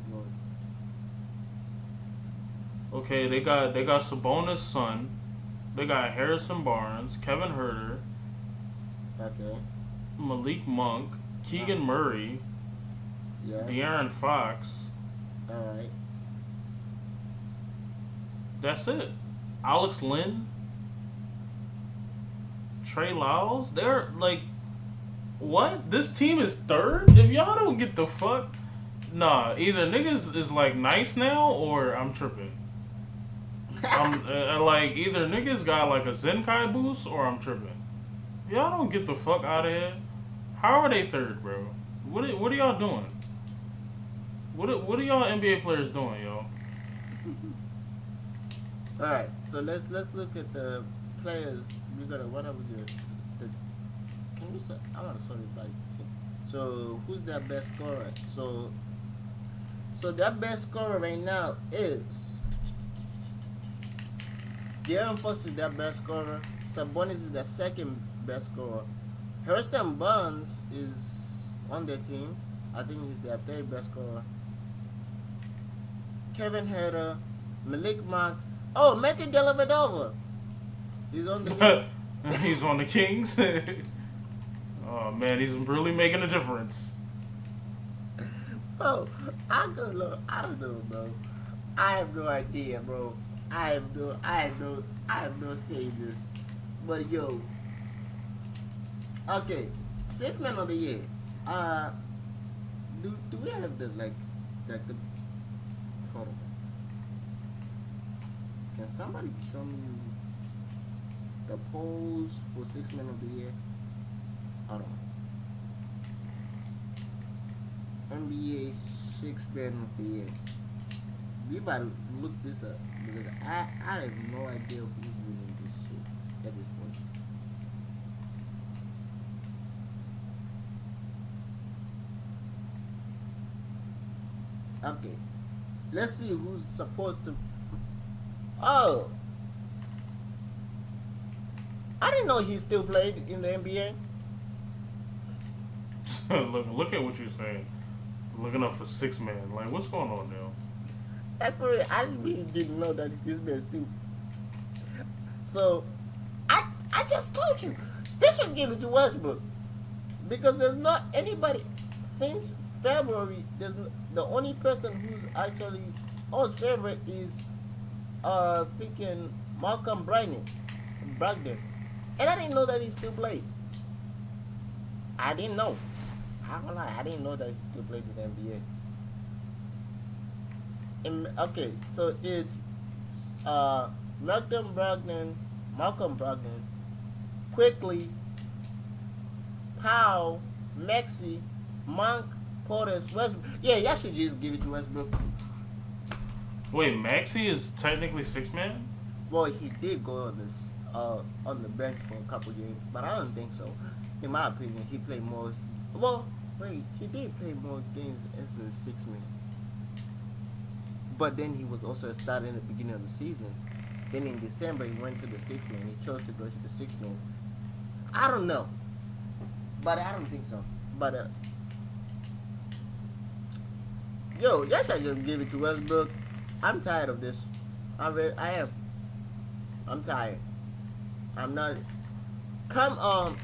A: go.
B: Okay, they got Sabonis' son. They got Harrison Barnes, Kevin Herter.
A: Okay.
B: Malik Monk, Keegan
A: Uh-huh.
B: Murray,
A: Yeah.
B: De'Aaron Fox.
A: All right.
B: That's it. Alex Lynn, Trey Lyles. They're like, what? This team is third? If y'all don't get the fuck. Nah, either niggas is like nice now or I'm tripping. I'm like, either niggas got like a Zenkai boost or I'm tripping. If y'all don't get the fuck out of here. How are they third, bro? What are y'all doing? What are y'all NBA players doing, yo?
A: All right. So let's look at the players. We gotta what are we doing? The, can we say? I want to sort it by team. So who's their best scorer? So their best scorer right now is De'Aaron Fox is their best scorer. Sabonis is their second best scorer. Harrison Barnes is on their team. I think he's their third best scorer. Kevin Herter, Malik Monk. Oh, Matthew Dellavedova. He's on the team.
B: He's on the Kings. Oh man, he's really making a difference.
A: Bro, I don't know. I don't know, bro. I have no idea, bro. I have no say in this. But yo, okay, six man of the year. Do we have the the hold on. Can somebody show me the polls for six man of the year? Hold on. NBA six man of the year. We about to look this up because I have no idea who's winning this shit at this point. Okay, let's see who's supposed to. Oh, I didn't know he still played in the NBA.
B: Look at what you're saying. Looking up for six man. Like, what's going on now?
A: Actually, I really didn't know that this man still. So, I just told you they should give it to Westbrook because there's not anybody since February. The only person who's actually on favorite is freaking Malcolm Brogdon, and I didn't know that he still played. I didn't know. How can I didn't know that he still played in the NBA. Okay, so it's Malcolm Brogdon, Quickly, Powell, Maxey, Monk, Portis, Westbrook. Yeah, y'all should just give it to Westbrook.
B: Wait, Maxey is technically six man?
A: Well, he did go on the bench for a couple games, but I don't think so. In my opinion, he played more. Well, wait, he did play more games as a six man. But then he was also a starter in the beginning of the season. Then in December he went to the six man. He chose to go to the six man. I don't know, but I don't think so. But yo, y'all should just give it to Westbrook. I'm tired of this. I am. I'm tired. I'm not. Come on.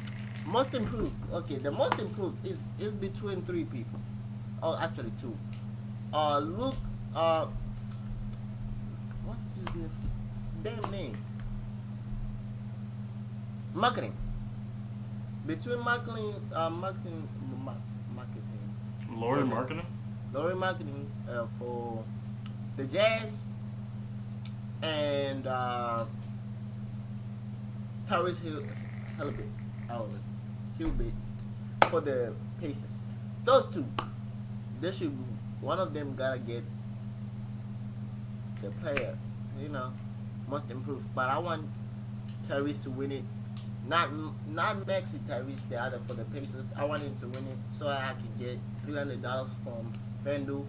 A: Most improved. Okay, the most improved is between three people. Oh, actually two. Luke. What's his name? Damn name. Marketing. Between marketing.
B: Laurie Marketing?
A: Laurie Marketing for the Jazz and Tyrese Hillbit for the Pacers. Those two, they should. One of them gotta get the player, most improved. But I want Tyrese to win it. Not Maxi Tyrese, the other for the Pacers. I want him to win it so I can get $300 from FanDuel.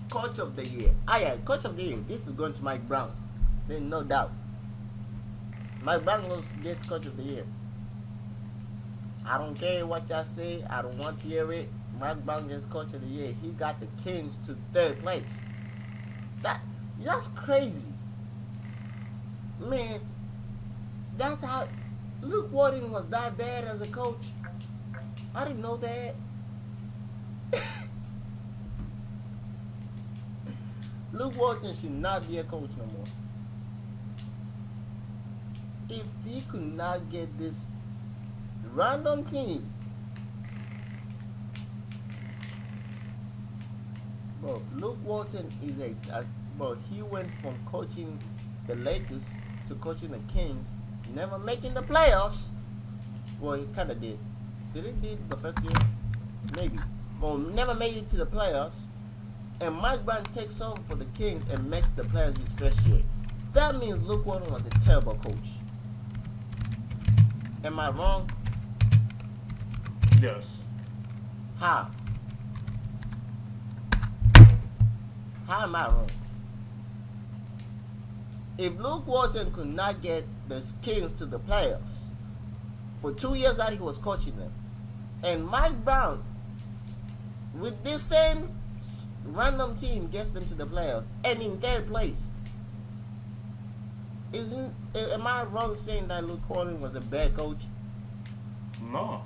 A: Coach of the year. Yeah, coach of the year. This is going to Mike Brown. There's no doubt. Mike Brown gets coach of the year. I don't care what y'all say. I don't want to hear it. Mike Brown gets coach of the year. He got the Kings to third place. That's crazy. Man, that's how Luke Walton was that bad as a coach. I didn't know that. Luke Walton should not be a coach no more. If he could not get this random team, bro, Luke Walton is bro. He went from coaching the Lakers to coaching the Kings, never making the playoffs. Well, he kind of did. Did he did the first year? Maybe. Well, never made it to the playoffs. And Mike Brown takes over for the Kings and makes the playoffs his first year. That means Luke Walton was a terrible coach. Am I wrong?
B: Yes.
A: How? How am I wrong? If Luke Walton could not get the Kings to the playoffs for 2 years that he was coaching them, and Mike Brown, with this same random team, gets them to the playoffs and in third place, am I wrong saying that Luke Walton was a bad coach?
B: No.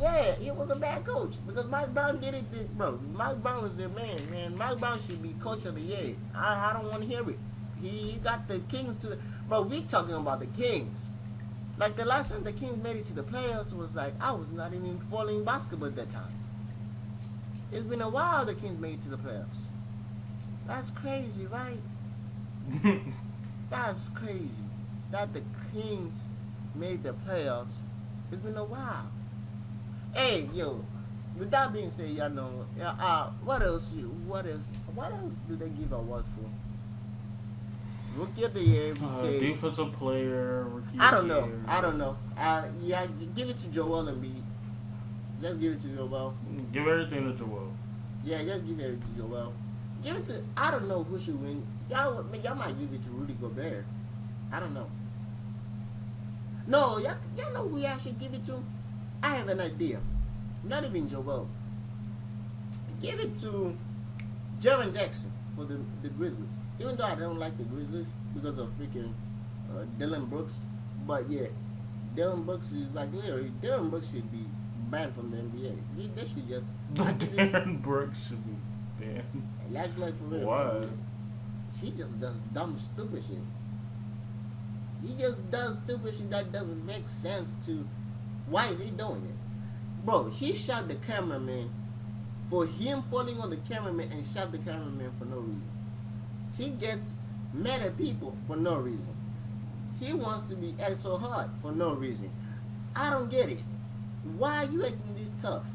A: Yeah, he was a bad coach because Mike Brown did it, bro. Mike Brown was the man. Mike Brown should be coach of the year. I don't want to hear it. He got the Kings to, bro. We talking about the Kings. Like the last time the Kings made it to the playoffs was like I was not even following basketball at that time. It's been a while the Kings made it to the playoffs. That's crazy, right? That's crazy. That the Kings made the playoffs. It's been a while. Hey, yo. With that being said, y'all know. What else do they give awards for? Rookie of the year.
B: Defensive player. Rookie
A: I
B: of the year.
A: I don't know. Yeah, give it to Joel Embiid. Just give it to Joel.
B: Give everything to Joel.
A: Yeah, just give it to Joel. Give it to. I don't know who should win. Y'all might give it to Rudy Gobert. I don't know. No, y'all know who y'all should give it to? I have an idea. Not even Joel. Give it to Jaren Jackson for the Grizzlies. Even though I don't like the Grizzlies because of freaking Dylan Brooks. But yeah, Dylan Brooks is like literally, Dylan Brooks should be banned from the NBA. They should just...
B: Dylan Brooks should be banned.
A: Like for real.
B: Why?
A: He just does dumb, stupid shit. He just does stupid shit that doesn't make sense to... Why is he doing it? Bro, he shot the cameraman for him falling on the cameraman and shot the cameraman for no reason. He gets mad at people for no reason. He wants to be act so hard for no reason. I don't get it. Why are you acting this tough?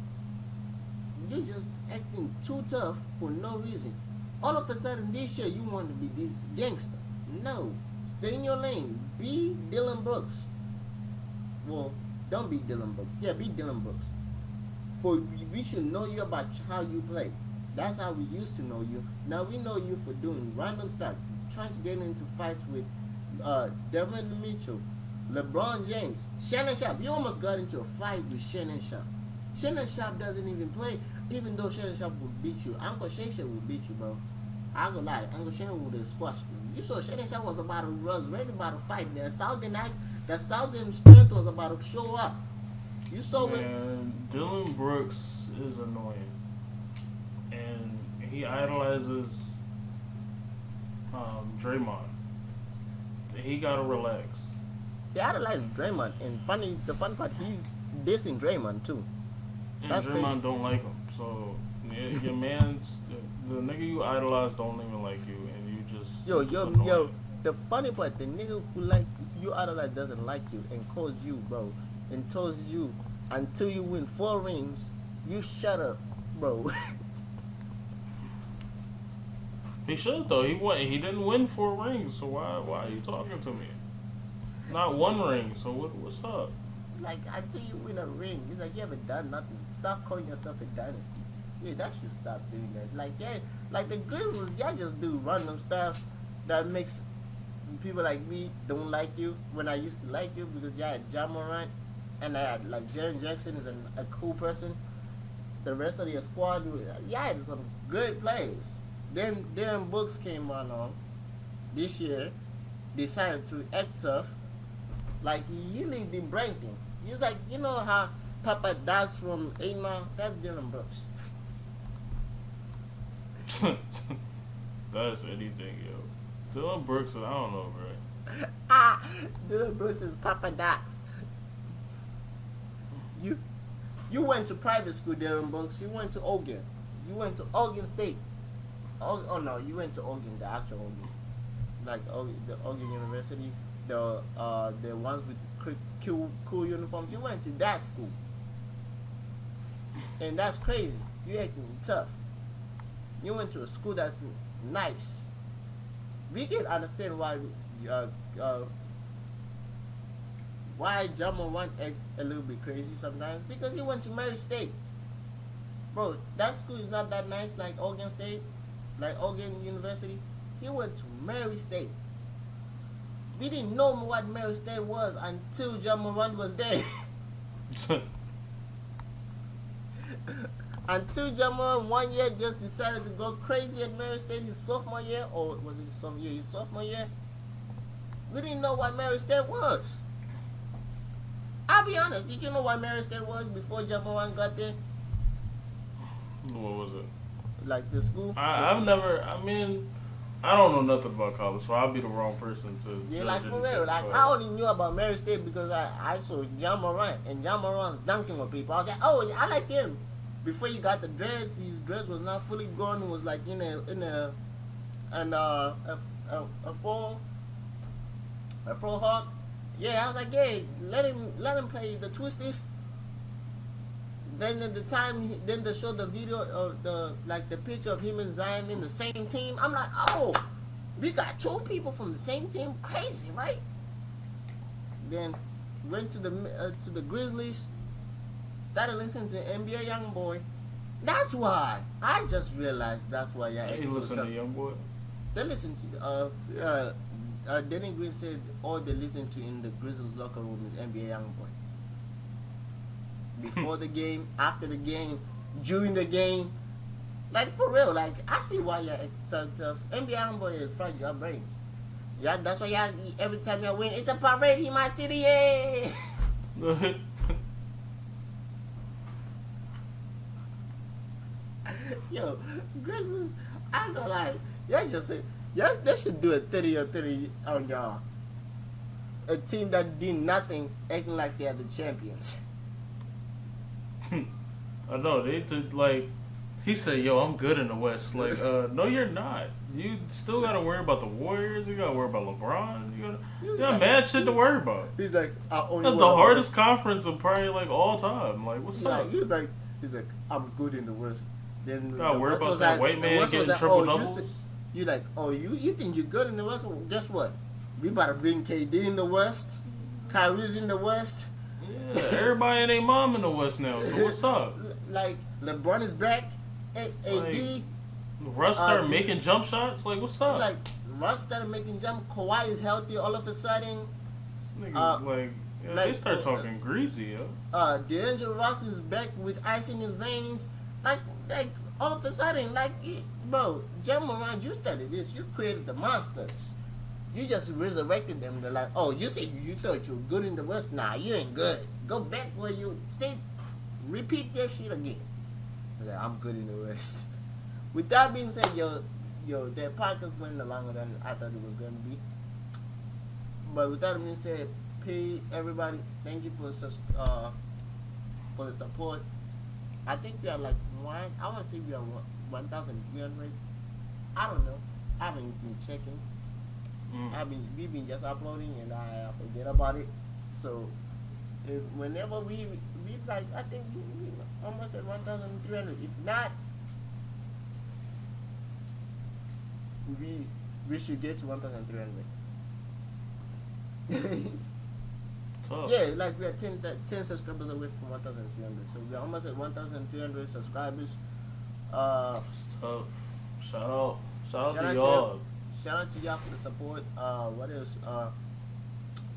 A: You just acting too tough for no reason. All of a sudden this year you want to be this gangster. No. Stay in your lane. Be Dylan Brooks. Well, don't be Dylan Brooks. Yeah, be Dylan Brooks. For we should know you about how you play. That's how we used to know you. Now we know you for doing random stuff, trying to get into fights with Devin Mitchell, LeBron James, Shannon Sharp. You almost got into a fight with Shannon Sharp. Shannon Sharp doesn't even play, even though Shannon Sharp will beat you. Uncle Shay will beat you, bro. I ain't gonna lie, Uncle Shannon would have squashed you. You saw Shannon Sharp was ready about to fight. The Southern strength was about to show up. You saw it.
B: And Dylan Brooks is annoying, and he idolizes Draymond. He gotta relax.
A: He idolizes Draymond, and the fun part, he's dissing Draymond too.
B: And
A: That's
B: Draymond
A: crazy.
B: don't like him, so your man's the nigga you idolize don't even like you, and you just
A: Yo. The funny part, the nigga who like you idolize doesn't like you and calls you, bro, and tells you until you win 4 rings, you shut up, bro.
B: He should though. He didn't win 4 rings, so why are you talking to me? Not 1 ring. So what's up?
A: Like until you win a ring, he's like you haven't done nothing. Stop calling yourself a dynasty. Yeah, that should stop doing that. Like like the Grizzlies, y'all just do random stuff that makes people like me don't like you when I used to like you because y'all had Ja Morant and I had like Jaren Jackson is a cool person. The rest of your squad, y'all had some good players. Then Darren Brooks came along this year, decided to act tough, Like he lived in Brampton. He's like, you know how Papa Dogs from 8 Mile? That's Dylan Brooks.
B: That's anything, yo. Dylan Brooks, I don't know, bro.
A: Dylan Brooks is Papa Dogs. You you went to private school, Dylan Brooks. You went to Oregon. You went to Oregon State. Oh no, you went to Oregon, the actual Oregon, like the Oregon University, the ones with cool uniforms. You went to that school, and that's crazy. You acting tough. You went to a school that's nice. We can understand uh, uh, why Jamal one acts a little bit crazy sometimes because he went to Mary State. Bro, that school is not that nice like Oregon State, like Oregon University. He went to Mary State. We didn't know what Mary State was until John Moran was there. Until John Moran 1 year just decided to go crazy at Mary State his sophomore year, or was it his sophomore year? We didn't know what Mary State was. I'll be honest, did you know what Mary State was before John Moran got there?
B: What was it?
A: Like the school?
B: I've never, I mean, I don't know nothing about college, so I'll be the wrong person to
A: yeah,
B: judge
A: like for
B: anything,
A: real. Like
B: but
A: I only knew about Mary State because I saw John Moran and John Moran's dunking on people. I was like, oh, I like him. Before he got the dreads, his dreads was not fully grown. It was like in a full hawk. Yeah, I was like, yeah, let him play the twisties. Then at the time, then they showed the video of the picture of him and Zion in the same team. I'm like, oh, we got two people from the same team. Crazy, right? Then went to the Grizzlies. Started listening to NBA YoungBoy. That's why I just realized that's why y'all.
B: You listen to YoungBoy.
A: They listen to Danny Green said all they listen to in the Grizzlies locker room is NBA YoungBoy. Before the game, after the game, during the game, like for real, like I see why y'all so tough. NBA YoungBoy is fried your brains. Yeah, that's why y'all every time y'all win, it's a parade in my city, yeah. Yo, Grizzlies, I ain't gonna lie, y'all just said, they should do a 30 or 30 on y'all. A team that did nothing, acting like they are the champions.
B: I know they did like. He said, "Yo, I'm good in the West." Like, no, you're not. You still gotta worry about the Warriors. You gotta worry about LeBron. You got mad shit to worry about.
A: He's like, I only
B: that's the hardest conference of probably like all time. Like, what's up?
A: He's like, I'm good in the West. Then
B: gotta worry about that white man getting triple doubles.
A: You like, oh, you think you're good in the West? Well, guess what? We about to bring KD in the West. Kyrie's in the West.
B: Yeah, everybody and their mom in the West now. So what's up?
A: Like LeBron is back. AD.
B: Like, Russ started making jump shots. Like what's up?
A: Like Russ started making jump. Kawhi is healthy all of a sudden.
B: This nigga's they start talking greasy, yo.
A: D'Angelo Ross is back with ice in his veins. Like all of a sudden, bro, John Moran, you studied this. You created the monsters. You just resurrected them. They're like, oh, you said you thought you were good in the West. Nah, you ain't good. Go back where you say. Repeat that shit again. I said, I'm good in the West. With that being said, yo, that podcast went longer than I thought it was going to be. But with that being said, everybody, thank you for the support. I think we are like I want to say we are 1,300. I don't know. I haven't been checking. We've been just uploading and I forget about it. So whenever we like, I think we almost at 1,300. If not, we should get to 1,300.
B: Tough.
A: Yeah, like we are 10 subscribers away from 1,300. So we are almost at 1,300 subscribers.
B: It's tough. Shout out to y'all.
A: Shout out to y'all for the support. What else?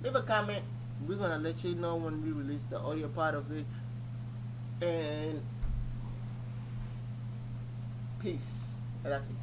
A: Leave a comment. We're gonna let you know when we release the audio part of it. And peace. And that's it.